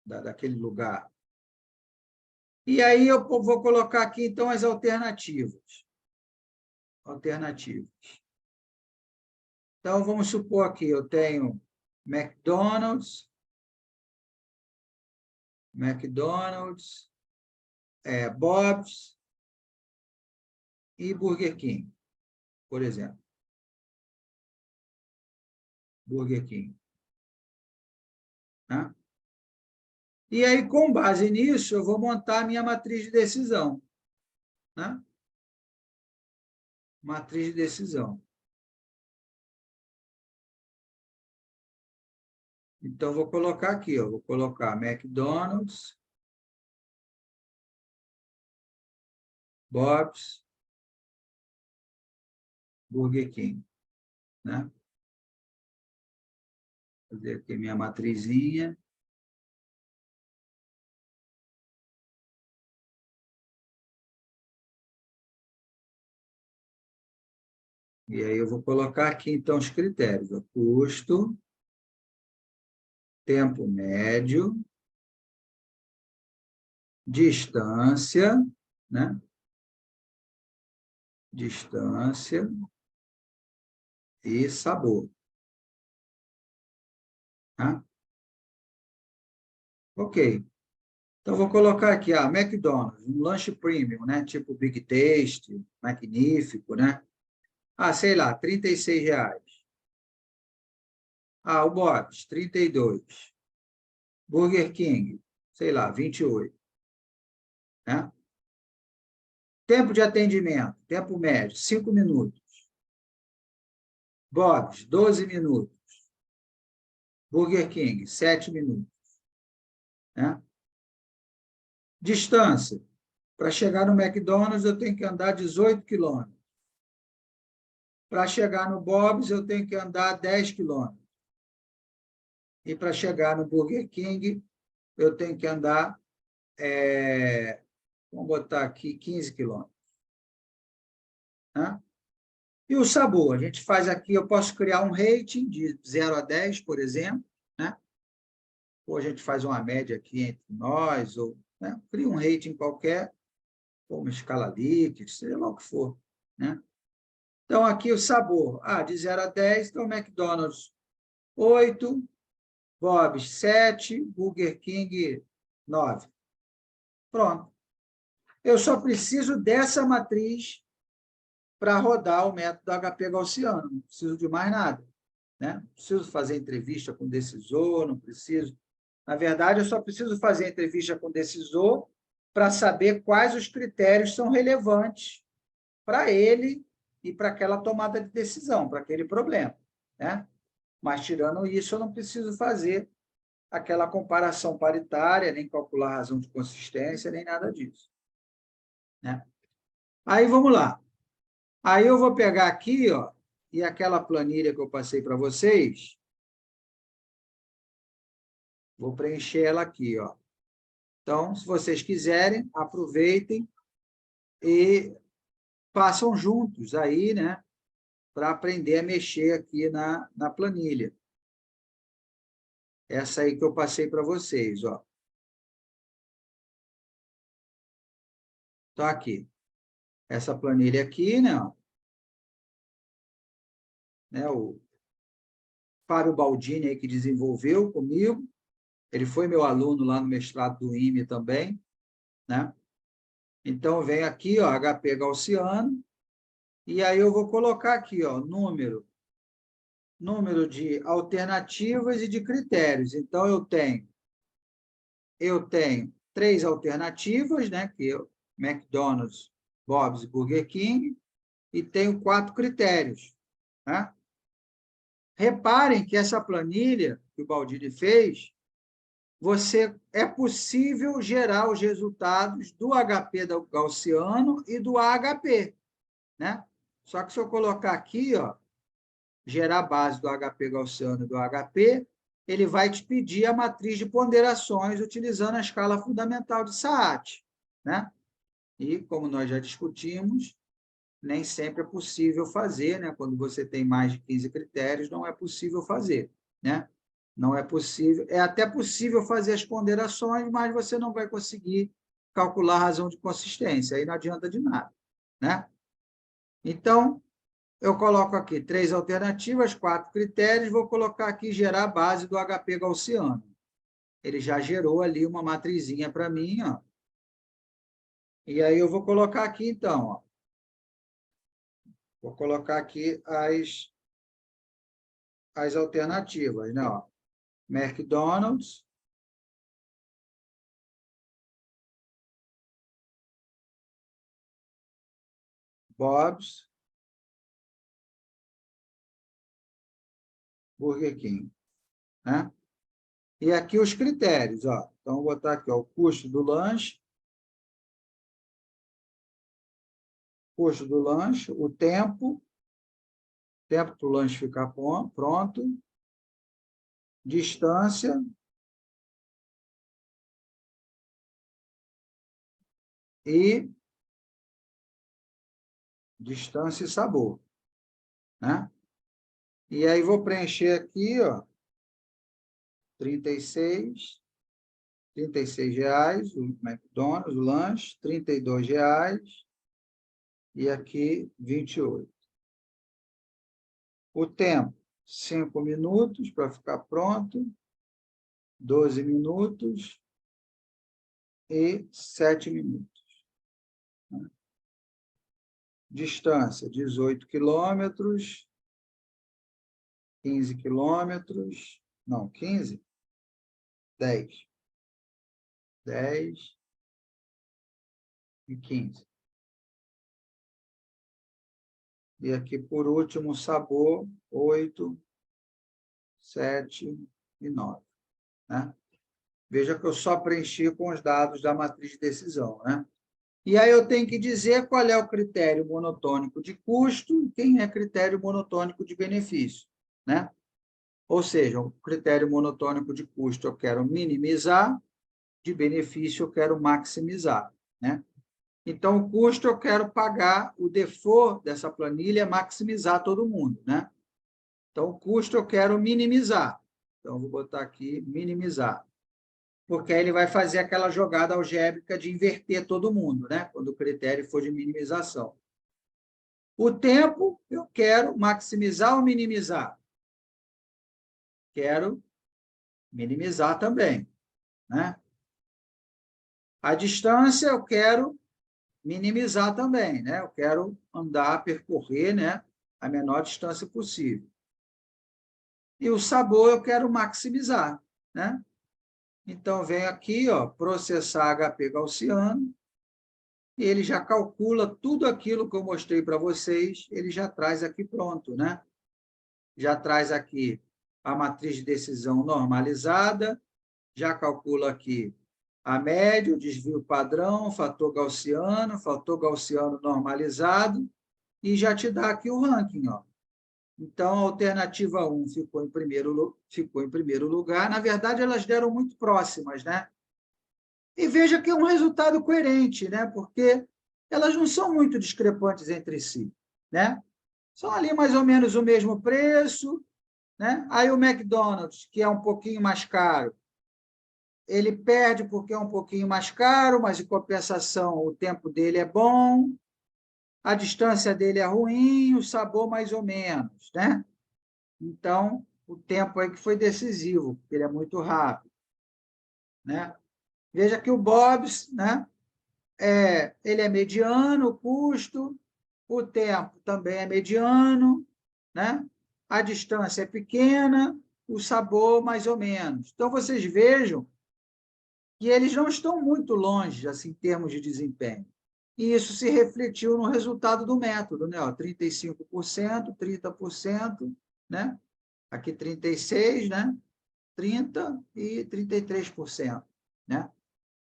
Daquele lugar. E aí eu vou colocar aqui, então, as alternativas. Alternativas. Então, vamos supor aqui, eu tenho McDonald's, Bob's e Burger King, por exemplo. Burger King. Né? E aí, com base nisso, eu vou montar a minha matriz de decisão. Né? Matriz de decisão. Então, vou colocar aqui, vou colocar McDonald's, Bob's, Burger King. Né? Vou fazer aqui minha matrizinha. E aí eu vou colocar aqui, então, os critérios. O custo, tempo médio, distância, né? Distância e sabor. Tá? Ok. Então, vou colocar aqui, McDonald's, um lanche premium, né? Tipo Big Taste, magnífico, né? Sei lá, R$36. O Bob's, 32. Burger King, sei lá, 28. Né? Tempo de atendimento, tempo médio, 5 minutos. Bob's, 12 minutos. Burger King, 7 minutos. Né? Distância. Para chegar no McDonald's, eu tenho que andar 18 quilômetros. Para chegar no Bob's, eu tenho que andar 10 quilômetros. E para chegar no Burger King, eu tenho que andar, vamos botar aqui, 15 quilômetros. Né? E o sabor? A gente faz aqui, eu posso criar um rating de 0 a 10, por exemplo. Né? ou a gente faz uma média aqui entre nós, ou né, cria um rating qualquer, ou uma escala Likert, seja lá o que for. Né? Então, aqui o sabor. De 0 a 10, então McDonald's 8, Bob's 7, Burger King 9. Pronto. Eu só preciso dessa matriz para rodar o método HP gaussiano. Não preciso de mais nada. Né? Não preciso fazer entrevista com decisor, não preciso. Na verdade, eu só preciso fazer entrevista com decisor para saber quais os critérios são relevantes para ele e para aquela tomada de decisão, para aquele problema. Né? Mas, tirando isso, eu não preciso fazer aquela comparação paritária, nem calcular a razão de consistência, nem nada disso. Né? Aí, vamos lá. Aí eu vou pegar aqui, ó, e aquela planilha que eu passei para vocês, vou preencher ela aqui, ó. Então, se vocês quiserem, aproveitem e façam juntos aí, né, para aprender a mexer aqui na planilha. Essa aí que eu passei para vocês, ó. Então, aqui. Essa planilha aqui, né, ó. Né, o Fábio Baldini aí que desenvolveu comigo. Ele foi meu aluno lá no mestrado do IME também, né? Então, vem aqui, ó, HP gaussiano, e aí eu vou colocar aqui, ó, número de alternativas e de critérios. Então, eu tenho 3 alternativas, né, que é McDonald's, Bob's e Burger King, e tenho 4 critérios. Né? Reparem que essa planilha que o Baldini fez, é possível gerar os resultados do HP gaussiano e do AHP. Né? Só que se eu colocar aqui, ó, gerar a base do HP gaussiano e do HP, ele vai te pedir a matriz de ponderações utilizando a escala fundamental de Saat. Né? E, como nós já discutimos, nem sempre é possível fazer, né? Quando você tem mais de 15 critérios, não é possível fazer. Né? Não é possível. É até possível fazer as ponderações, mas você não vai conseguir calcular a razão de consistência. Aí não adianta de nada. Né? Então, eu coloco aqui 3 alternativas, 4 critérios, vou colocar aqui gerar a base do HP gaussiano. Ele já gerou ali uma matrizinha para mim, ó. E aí eu vou colocar aqui, então, ó. Vou colocar aqui as alternativas, né? Ó. McDonald's, Bob's, Burger King. Né? E aqui os critérios, ó. Então, vou botar aqui, ó, o custo do lanche, o tempo para o lanche ficar pronto, distância e sabor. Né? E aí vou preencher aqui, ó, 36 reais, o McDonald's, o lanche, 32 reais, e aqui 28. O tempo, 5 minutos para ficar pronto, 12 minutos e 7 minutos. Distância, 18 quilômetros, 15 quilômetros, não, 15, 10. 10 e 15. E aqui, por último, sabor, 8, 7 e 9. Né? Veja que eu só preenchi com os dados da matriz de decisão. Né? E aí eu tenho que dizer qual é o critério monotônico de custo e quem é critério monotônico de benefício. Né? Ou seja, o critério monotônico de custo eu quero minimizar, de benefício eu quero maximizar. Né? Então, o custo eu quero pagar, o default dessa planilha é maximizar todo mundo. Né? Então, o custo eu quero minimizar. Então, vou botar aqui minimizar. porque aí ele vai fazer aquela jogada algébrica de inverter todo mundo, né? Quando o critério for de minimização. O tempo, eu quero maximizar ou minimizar? Quero minimizar também, né? A distância, eu quero minimizar também, né? Eu quero andar, percorrer, né, a menor distância possível. E o sabor eu quero maximizar, né? Então, venho aqui, ó, processar HP gaussiano, e ele já calcula tudo aquilo que eu mostrei para vocês, ele já traz aqui pronto, né? Já traz aqui a matriz de decisão normalizada, já calcula aqui a média, o desvio padrão, fator gaussiano normalizado, e já te dá aqui o ranking, ó. Então, a alternativa 1 ficou em primeiro lugar. Na verdade, elas deram muito próximas, né? E veja que é um resultado coerente, né? Porque elas não são muito discrepantes entre si, né? São ali mais ou menos o mesmo preço, né? Aí o McDonald's, que é um pouquinho mais caro, ele perde porque é um pouquinho mais caro, mas, em compensação, o tempo dele é bom, a distância dele é ruim, o sabor mais ou menos, né? Então, o tempo aí que foi decisivo, porque ele é muito rápido, né? Veja que o Bob's, né? Ele é mediano, o custo, o tempo também é mediano, né? A distância é pequena, o sabor mais ou menos. Então, vocês vejam que eles não estão muito longe, assim, em termos de desempenho. E isso se refletiu no resultado do método, né? 35%, 30%, né? Aqui 36%, né? 30% e 33%, né?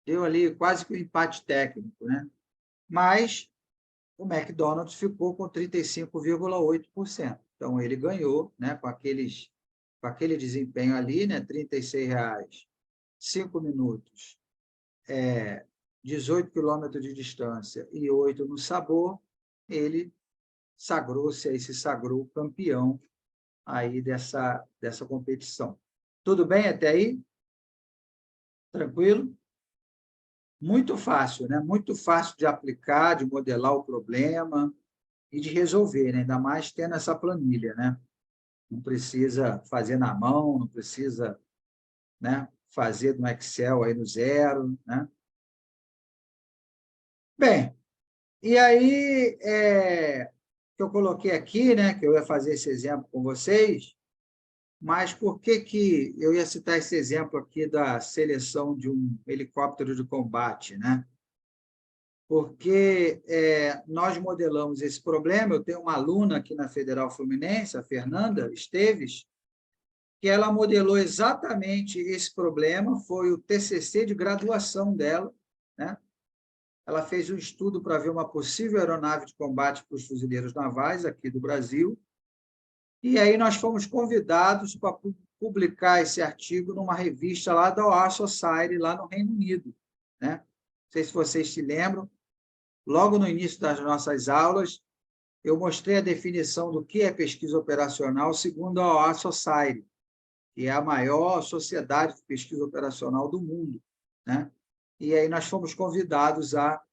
Deu ali quase que um empate técnico, né? Mas o McDonald's ficou com 35,8%. Então, ele ganhou, né? Com aquele desempenho ali, né? R$ 36,00, 5 minutos, 18 quilômetros de distância e 8 no sabor, ele se sagrou campeão aí dessa competição. Tudo bem até aí? Tranquilo? Muito fácil, né? Muito fácil de aplicar, de modelar o problema e de resolver, né? Ainda mais tendo essa planilha, né? Não precisa fazer na mão, não precisa, né, fazer no Excel aí no zero, né? Bem, e aí que eu coloquei aqui, né, que eu ia fazer esse exemplo com vocês, mas por que eu ia citar esse exemplo aqui da seleção de um helicóptero de combate, né? Porque nós modelamos esse problema. Eu tenho uma aluna aqui na Federal Fluminense, a Fernanda Esteves, que ela modelou exatamente esse problema, foi o TCC de graduação dela, né? Ela fez um estudo para ver uma possível aeronave de combate para os fuzileiros navais aqui do Brasil, e aí nós fomos convidados para publicar esse artigo numa revista lá da Our Society, lá no Reino Unido, né? Não sei se vocês se lembram, logo no início das nossas aulas, eu mostrei a definição do que é pesquisa operacional segundo a Our Society, que é a maior sociedade de pesquisa operacional do mundo, né? E aí nós fomos convidados a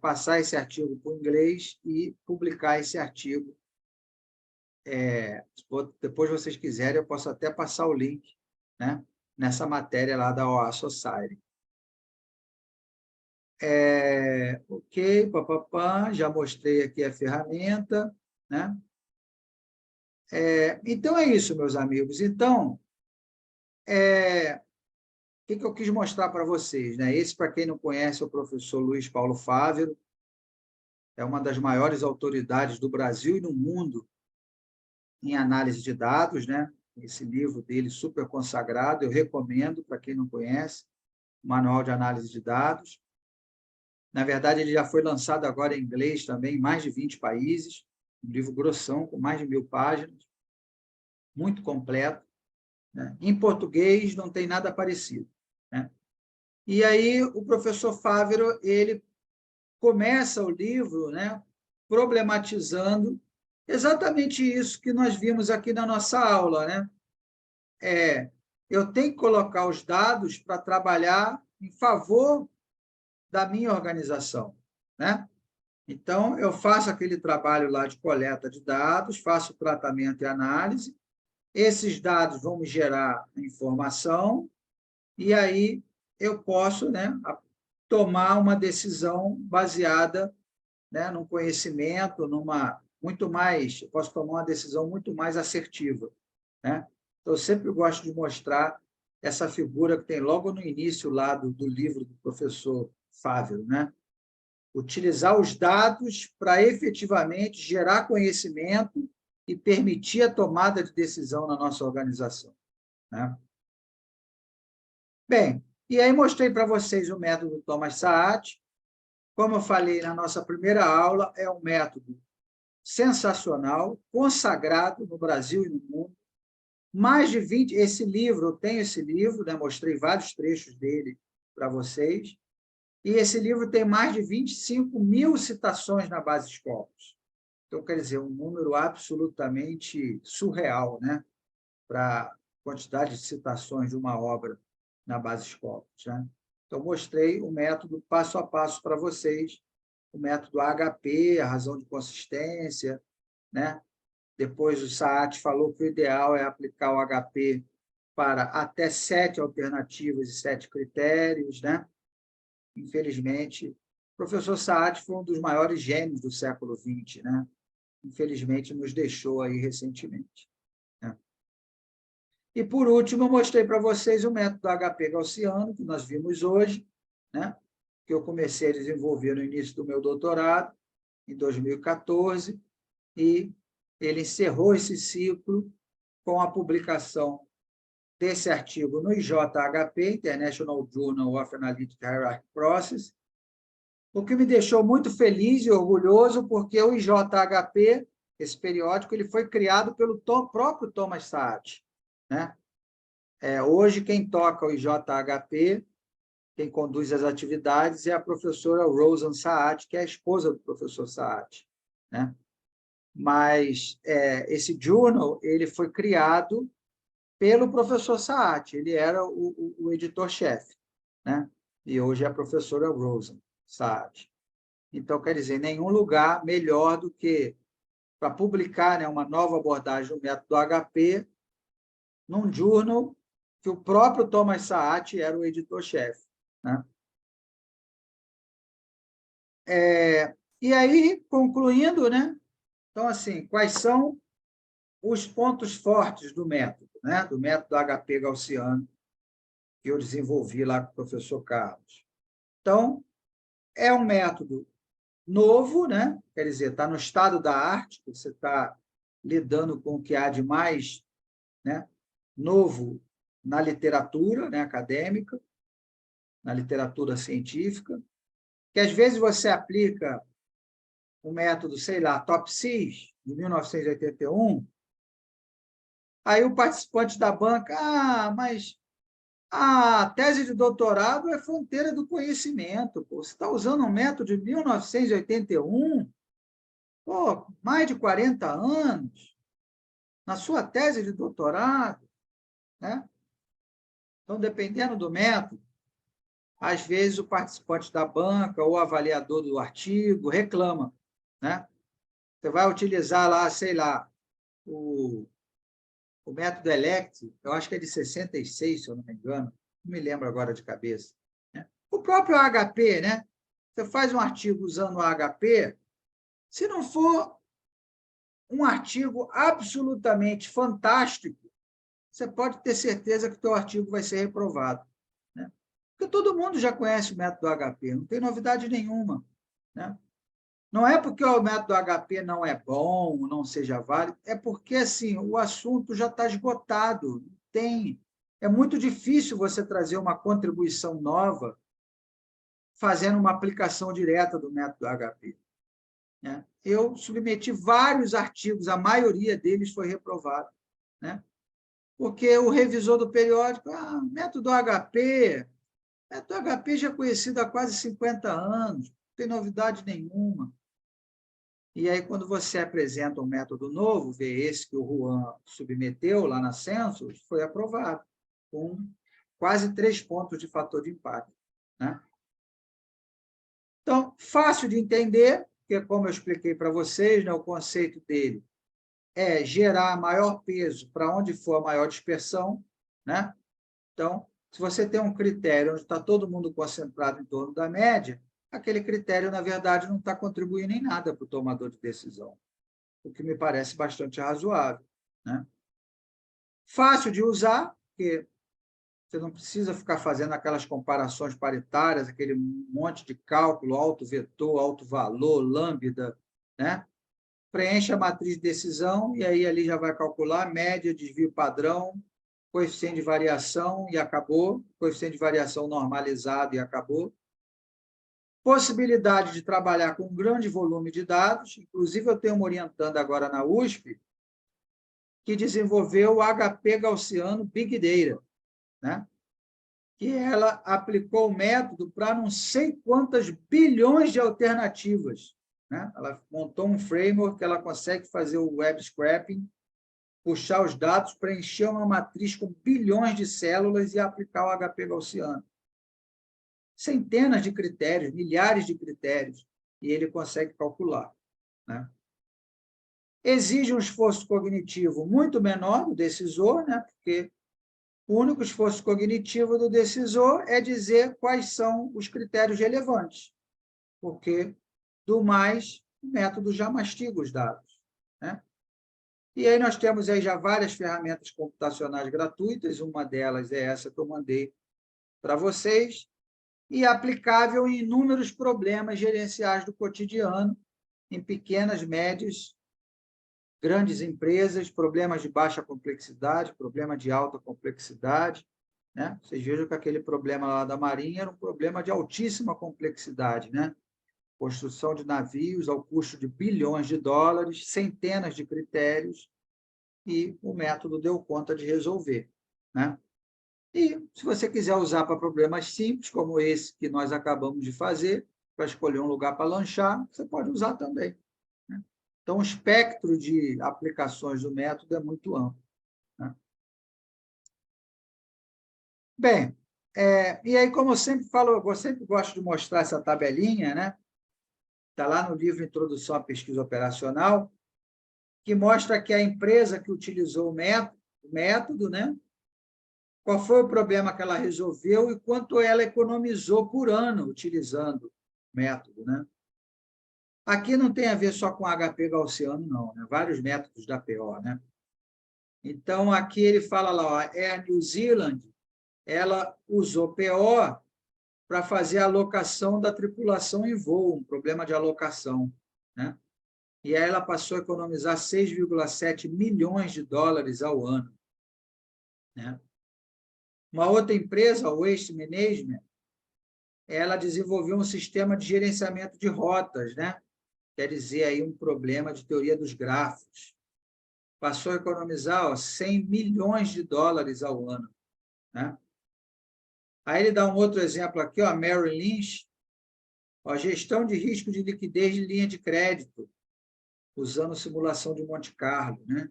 passar esse artigo para o inglês e publicar esse artigo. Depois, se vocês quiserem, eu posso até passar o link, né, nessa matéria lá da OA Society. Ok, papapá, já mostrei aqui a ferramenta, né? Então, é isso, meus amigos. Então, o que eu quis mostrar para vocês, né? Esse, para quem não conhece, é o professor Luiz Paulo Fávero, é uma das maiores autoridades do Brasil e no mundo em análise de dados, né? Esse livro dele super consagrado, eu recomendo para quem não conhece, Manual de Análise de Dados. Na verdade, ele já foi lançado agora em inglês também, em mais de 20 países, um livro grossão, com mais de 1000 páginas, muito completo, né? Em português não tem nada parecido, né? E aí o professor Fávero, ele começa o livro, né, problematizando exatamente isso que nós vimos aqui na nossa aula, né? eu tenho que colocar os dados para trabalhar em favor da minha organização, né? Então, eu faço aquele trabalho lá de coleta de dados, faço tratamento e análise, esses dados vão me gerar informação, e aí eu posso, né, tomar uma decisão baseada, né, num conhecimento, eu posso tomar uma decisão muito mais assertiva, né? Então, eu sempre gosto de mostrar essa figura que tem logo no início lá do livro do professor Fávero, né? Utilizar os dados para efetivamente gerar conhecimento e permitir a tomada de decisão na nossa organização, né? Bem, e aí mostrei para vocês o método Thomas Saat. Como eu falei na nossa primeira aula, é um método sensacional, consagrado no Brasil e no mundo. Mais de 20, esse livro, eu tenho esse livro, né? Mostrei vários trechos dele para vocês, e esse livro tem mais de 25.000 citações na base Scopus. Então, quer dizer, um número absolutamente surreal, né? Para a quantidade de citações de uma obra na base Scopus, né? Então, mostrei o método passo a passo para vocês, o método HP, a razão de consistência, né? Depois o Saat falou que o ideal é aplicar o HP para até 7 alternativas e 7 critérios, né? Infelizmente, o professor Saat foi um dos maiores gênios do século XX, né? Infelizmente, nos deixou aí recentemente, né? E, por último, eu mostrei para vocês o método HP gaussiano, que nós vimos hoje, né? Que eu comecei a desenvolver no início do meu doutorado, em 2014, e ele encerrou esse ciclo com a publicação desse artigo no IJHP, International Journal of Analytic Hierarchy Process, o que me deixou muito feliz e orgulhoso, porque o IJHP, esse periódico, ele foi criado pelo próprio Thomas Saat, né? Hoje, quem toca o IJHP, quem conduz as atividades, é a professora Rosan Saat, que é a esposa do professor Saat, né? Mas esse journal ele foi criado pelo professor Saat, ele era o editor-chefe, né? E hoje é a professora Rosan Saat. Então, quer dizer, nenhum lugar melhor do que para publicar, né, uma nova abordagem do método HP num journal que o próprio Thomas Saat era o editor-chefe, né? E aí, concluindo, né? Então, assim, quais são os pontos fortes do método, né? Do método HP gaussiano que eu desenvolvi lá com o professor Carlos. Então, é um método novo, né? Quer dizer, está no estado da arte, você está lidando com o que há de mais, né, novo na literatura, né, acadêmica, na literatura científica, que às vezes você aplica o método, sei lá, Topsys, de 1981, aí o participante da banca, mas a tese de doutorado é fronteira do conhecimento. Pô. Você está usando um método de 1981, pô, mais de 40 anos, na sua tese de doutorado, né? Então, dependendo do método, às vezes o participante da banca ou o avaliador do artigo reclama, né? Você vai utilizar lá, sei lá, o método ELECT, eu acho que é de 66, se eu não me engano, não me lembro agora de cabeça, né? O próprio HP, né? Você faz um artigo usando o HP, se não for um artigo absolutamente fantástico, você pode ter certeza que o teu artigo vai ser reprovado, né? Porque todo mundo já conhece o método HP, não tem novidade nenhuma, né? Não é porque o método HP não é bom, não seja válido, é porque assim, o assunto já está esgotado. É muito difícil você trazer uma contribuição nova fazendo uma aplicação direta do método HP, né? Eu submeti vários artigos, a maioria deles foi reprovado, né? Porque o revisor do periódico, método HP já é conhecido há quase 50 anos, não tem novidade nenhuma. E aí, quando você apresenta um método novo, vê esse que o Juan submeteu lá na Census, foi aprovado, com quase 3 pontos de fator de impacto, né? Então, fácil de entender, porque, como eu expliquei para vocês, né, o conceito dele é gerar maior peso para onde for a maior dispersão, né? Então, se você tem um critério onde está todo mundo concentrado em torno da média, aquele critério, na verdade, não está contribuindo em nada para o tomador de decisão, o que me parece bastante razoável, né? Fácil de usar, porque você não precisa ficar fazendo aquelas comparações paritárias, aquele monte de cálculo, alto vetor, alto valor, lambda, né? Preenche a matriz de decisão e aí ali já vai calcular média, desvio padrão, coeficiente de variação e acabou, coeficiente de variação normalizado e acabou. Possibilidade de trabalhar com um grande volume de dados, inclusive eu tenho uma orientanda agora na USP, que desenvolveu o HP Gaussiano Big Data, né? Que ela aplicou o método para não sei quantas bilhões de alternativas, né? Ela montou um framework que ela consegue fazer o web scraping, puxar os dados, preencher uma matriz com bilhões de células e aplicar o HP Gaussiano. Centenas de critérios, milhares de critérios, e ele consegue calcular, né? Exige um esforço cognitivo muito menor do decisor, né? Porque o único esforço cognitivo do decisor é dizer quais são os critérios relevantes, porque, do mais, o método já mastiga os dados, né? E aí nós temos aí já várias ferramentas computacionais gratuitas, uma delas é essa que eu mandei para vocês, e aplicável em inúmeros problemas gerenciais do cotidiano, em pequenas, médias, grandes empresas, problemas de baixa complexidade, problema de alta complexidade, né? Vocês vejam que aquele problema lá da Marinha era um problema de altíssima complexidade, né? Construção de navios ao custo de bilhões de dólares, centenas de critérios, e o método deu conta de resolver, né? E, se você quiser usar para problemas simples, como esse que nós acabamos de fazer, para escolher um lugar para lanchar, você pode usar também, né? Então, o espectro de aplicações do método é muito amplo, né? Bem, e aí, como eu sempre falo, eu sempre gosto de mostrar essa tabelinha, né? Está lá no livro Introdução à Pesquisa Operacional, que mostra que a empresa que utilizou o método, né? Qual foi o problema que ela resolveu e quanto ela economizou por ano utilizando o método, né? Aqui não tem a ver só com HP Gaussiano, não, né? Vários métodos da PO, né? Então, aqui ele fala lá, ó, Air New Zealand, ela usou PO para fazer a alocação da tripulação em voo, um problema de alocação, né? E aí ela passou a economizar 6,7 milhões de dólares ao ano, né? Uma outra empresa, a Waste Management, ela desenvolveu um sistema de gerenciamento de rotas, né? Quer dizer, aí um problema de teoria dos grafos. Passou a economizar 100 milhões de dólares ao ano, né? Aí ele dá um outro exemplo aqui, ó, Merrill Lynch, ó, gestão de risco de liquidez de linha de crédito, usando simulação de Monte Carlo, né?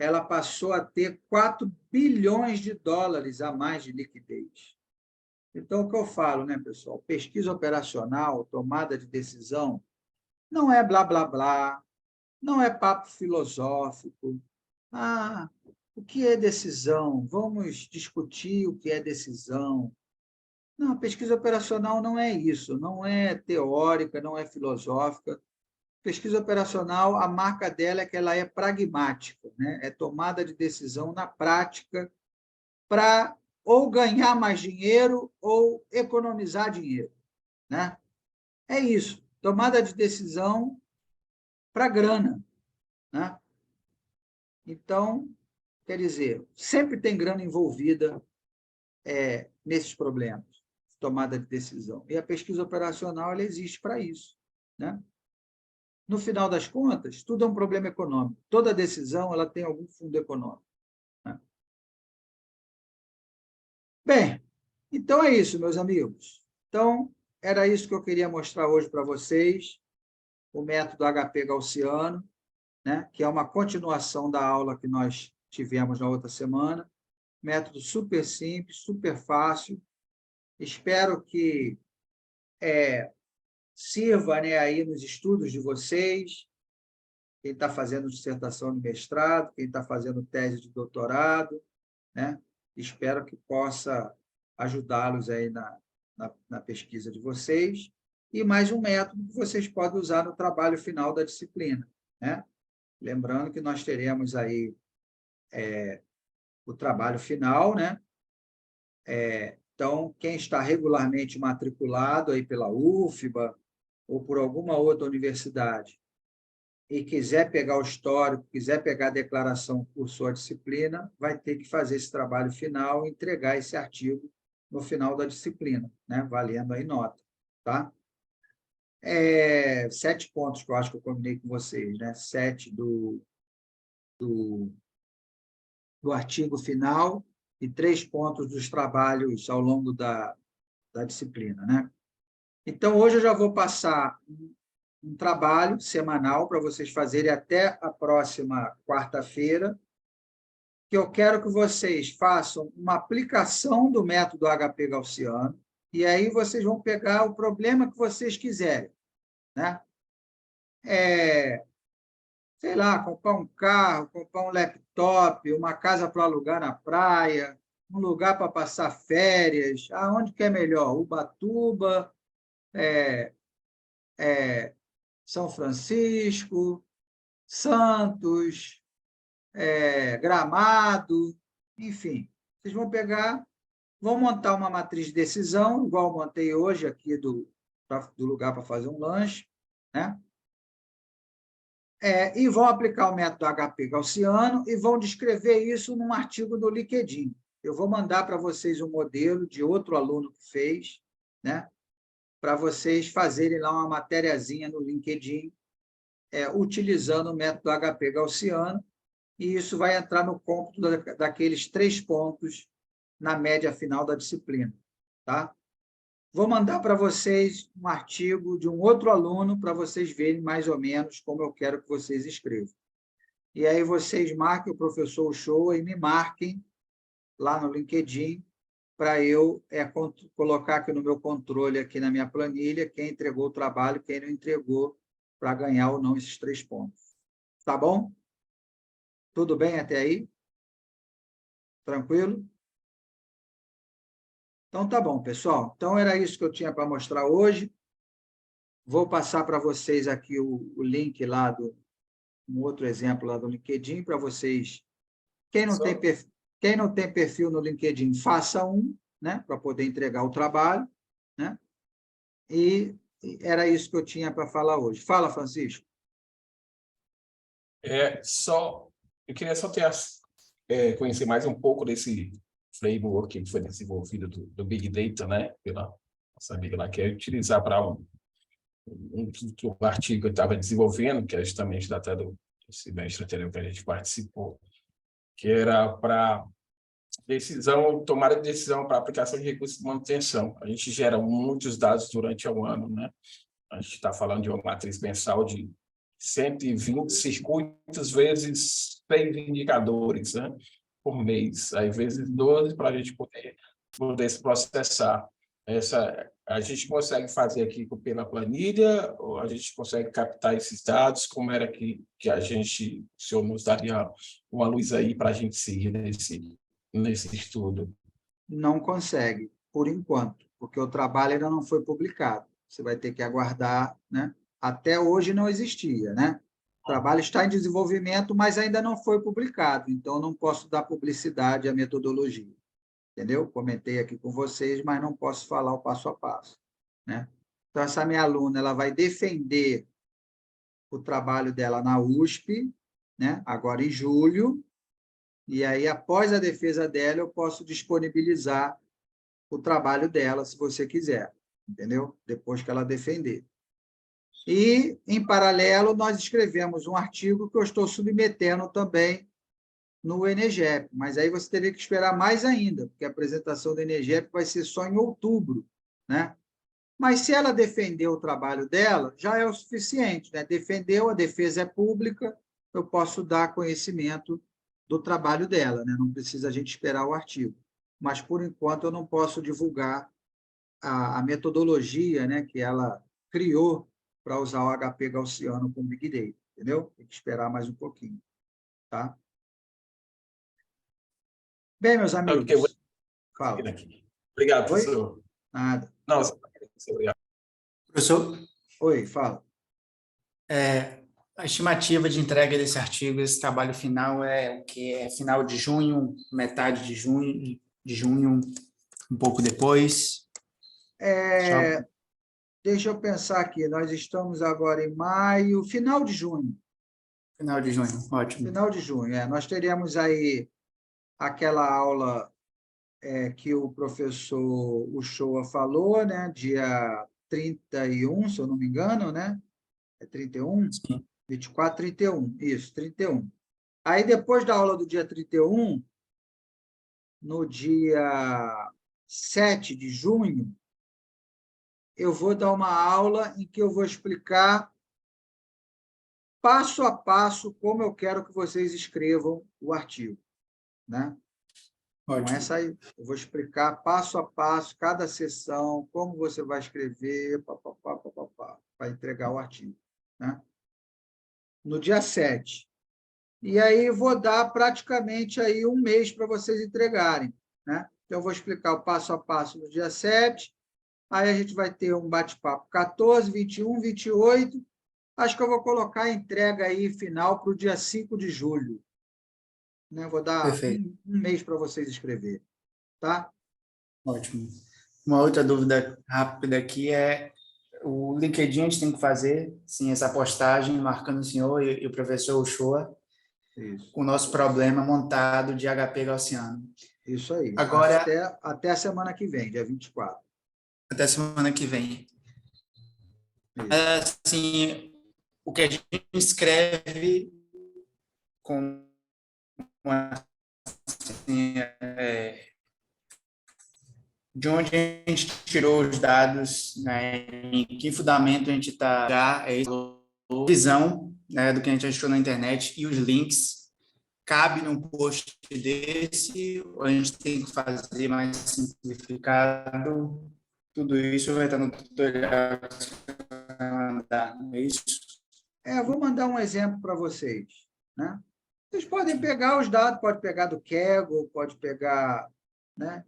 Ela passou a ter 4 bilhões de dólares a mais de liquidez. Então, o que eu falo, né, pessoal? Pesquisa operacional, tomada de decisão, não é blá, blá, blá, não é papo filosófico. Ah, o que é decisão? Vamos discutir o que é decisão. Não, pesquisa operacional não é isso, não é teórica, não é filosófica. Pesquisa operacional, a marca dela é que ela é pragmática, né? É tomada de decisão na prática para ou ganhar mais dinheiro ou economizar dinheiro, né? É isso, tomada de decisão para grana, né? Então, quer dizer, sempre tem grana envolvida nesses problemas, tomada de decisão. E a pesquisa operacional ela existe para isso, né? No final das contas, tudo é um problema econômico. Toda decisão ela tem algum fundo econômico, né? Bem, então é isso, meus amigos. Então, era isso que eu queria mostrar hoje para vocês, o método HP Gaussiano, né, que é uma continuação da aula que nós tivemos na outra semana. método super simples, super fácil. Espero que sirva, né, aí nos estudos de vocês, quem está fazendo dissertação de mestrado, quem está fazendo tese de doutorado, né? Espero que possa ajudá-los aí na pesquisa de vocês. E mais um método que vocês podem usar no trabalho final da disciplina, né? Lembrando que nós teremos aí o trabalho final, né? Então, quem está regularmente matriculado aí pela UFBA ou por alguma outra universidade e quiser pegar o histórico, quiser pegar a declaração por sua disciplina, vai ter que fazer esse trabalho final e entregar esse artigo no final da disciplina, né? Valendo aí nota, tá? 7 pontos que eu acho que eu combinei com vocês, né? 7 do artigo final e 3 pontos dos trabalhos ao longo da disciplina, né? Então, hoje eu já vou passar um trabalho semanal para vocês fazerem até a próxima quarta-feira, que eu quero que vocês façam uma aplicação do método HP gaussiano, e aí vocês vão pegar o problema que vocês quiserem, né? Sei lá, comprar um carro, comprar um laptop, uma casa para alugar na praia, um lugar para passar férias, aonde que é melhor? Ubatuba, São Francisco, Santos, Gramado, enfim. Vocês vão pegar, vão montar uma matriz de decisão, igual eu montei hoje aqui do lugar para fazer um lanche, né? E vão aplicar o método HP gaussiano e vão descrever isso num artigo do LinkedIn. Eu vou mandar para vocês um modelo de outro aluno que fez, né? Para vocês fazerem lá uma matériazinha no LinkedIn, utilizando o método HP gaussiano, e isso vai entrar no cômputo daqueles 3 pontos na média final da disciplina, tá? Vou mandar para vocês um artigo de um outro aluno para vocês verem mais ou menos como eu quero que vocês escrevam. E aí vocês marquem o professor Uchoa e me marquem lá no LinkedIn para eu colocar aqui no meu controle, aqui na minha planilha, quem entregou o trabalho, quem não entregou, para ganhar ou não esses 3 pontos. Tá bom? Tudo bem até aí? Tranquilo? Então, tá bom, pessoal. Então, era isso que eu tinha para mostrar hoje. Vou passar para vocês aqui o link lá um outro exemplo lá do LinkedIn, para vocês. Quem não tem perfil no LinkedIn, faça um, né, para poder entregar o trabalho, né? E era isso que eu tinha para falar hoje. Fala, Francisco. Eu queria só conhecer mais um pouco desse framework que foi desenvolvido do Big Data, né, pela nossa amiga lá, que é utilizar para um artigo que eu estava desenvolvendo, que é justamente até do semestre anterior que a gente participou, que era para tomada de decisão para aplicação de recursos de manutenção. A gente gera muitos dados durante o ano, né? A gente está falando de uma matriz mensal de 120 circuitos vezes 6 indicadores, né, por mês, aí vezes 12 para a gente poder se processar. A gente consegue fazer aqui pela planilha, ou a gente consegue captar esses dados, como era que o senhor nos daria uma luz aí para a gente seguir nesse estudo? Não consegue, por enquanto, porque o trabalho ainda não foi publicado. Você vai ter que aguardar, né? Até hoje não existia, né? O trabalho está em desenvolvimento, mas ainda não foi publicado, então não posso dar publicidade à metodologia, entendeu? Comentei aqui com vocês, mas não posso falar o passo a passo, né? Então, essa minha aluna, ela vai defender o trabalho dela na USP, né? Agora em julho, e aí, após a defesa dela, eu posso disponibilizar o trabalho dela, se você quiser, entendeu? Depois que ela defender. E, em paralelo, nós escrevemos um artigo que eu estou submetendo também no Enegep, mas aí você teria que esperar mais ainda, porque a apresentação do Enegep vai ser só em outubro, né? Mas se ela defender o trabalho dela, já é o suficiente, né? Defendeu, a defesa é pública, eu posso dar conhecimento do trabalho dela, né? Não precisa a gente esperar o artigo. Mas, por enquanto, eu não posso divulgar a metodologia, né, que ela criou para usar o HP gaussiano com Big Data, entendeu? Tem que esperar mais um pouquinho, tá? Bem, meus amigos, Ok, fala. Obrigado, Oi? professor. Nada. Não, obrigado. Professor, Oi, fala. a estimativa de entrega desse artigo, esse trabalho final é o que? É final de junho, metade de junho, um pouco depois? Só Deixa eu pensar aqui, nós estamos agora em maio, final de junho. final de junho, ótimo. Final de junho, nós teremos aí aquela aula que o professor Uchoa falou, né? Dia 31, se eu não me engano, né? É 31? Sim. 24, 31. Isso, 31. Aí, depois da aula do dia 31, no dia 7 de junho, eu vou dar uma aula em que eu vou explicar passo a passo como eu quero que vocês escrevam o artigo, né? Ótimo. Com essa aí, eu vou explicar passo a passo, cada sessão, como você vai escrever, para entregar o artigo, né? No dia 7. E aí eu vou dar praticamente aí um mês para vocês entregarem, né? Então, eu vou explicar o passo a passo no dia 7, aí a gente vai ter um bate-papo 14, 21, 28, acho que eu vou colocar a entrega aí final para o dia 5 de julho, né? Vou dar Perfeito. um mês para vocês escrever, tá? Ótimo. Uma outra dúvida rápida aqui é o LinkedIn a gente tem que fazer, sim, essa postagem marcando o senhor e o professor Uchoa, Isso. o nosso problema montado de HP gaussiano. Isso aí. Agora, até a semana que vem, dia 24. até semana que vem. Isso. Assim, o que a gente escreve com assim, de onde a gente tirou os dados, né, em que fundamento a gente está já, visão, né, do que a gente achou na internet e os links, cabe num post desse, ou a gente tem que fazer mais simplificado, tudo isso vai estar no tutorial que você vai mandar, não é isso? Eu vou mandar um exemplo para vocês, né? Vocês podem pegar os dados, pode pegar do Kaggle, pode pegar, né?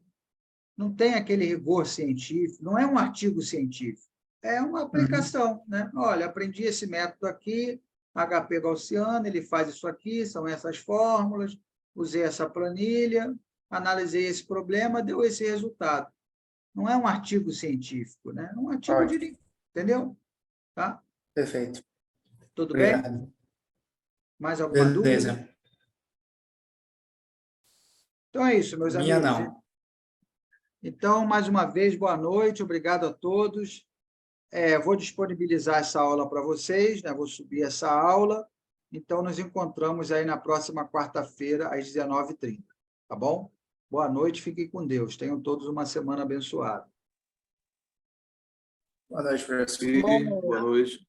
Não tem aquele rigor científico, não é um artigo científico, é uma aplicação, né? Olha, aprendi esse método aqui, HP gaussiano, ele faz isso aqui, são essas fórmulas, usei essa planilha, analisei esse problema, deu esse resultado. Não é um artigo científico, né? É um artigo de... Entendeu? Tá? Perfeito. Tudo bem? Obrigado. Mais alguma Beleza. dúvida? Então é isso, meus Minha amigos. não. Então, mais uma vez, boa noite, obrigado a todos. Vou disponibilizar essa aula para vocês, né? Vou subir essa aula. Então, nos encontramos aí na próxima quarta-feira, às 19h30. Tá bom? Boa noite, fiquem com Deus. Tenham todos uma semana abençoada. Boa noite, professor. Boa noite.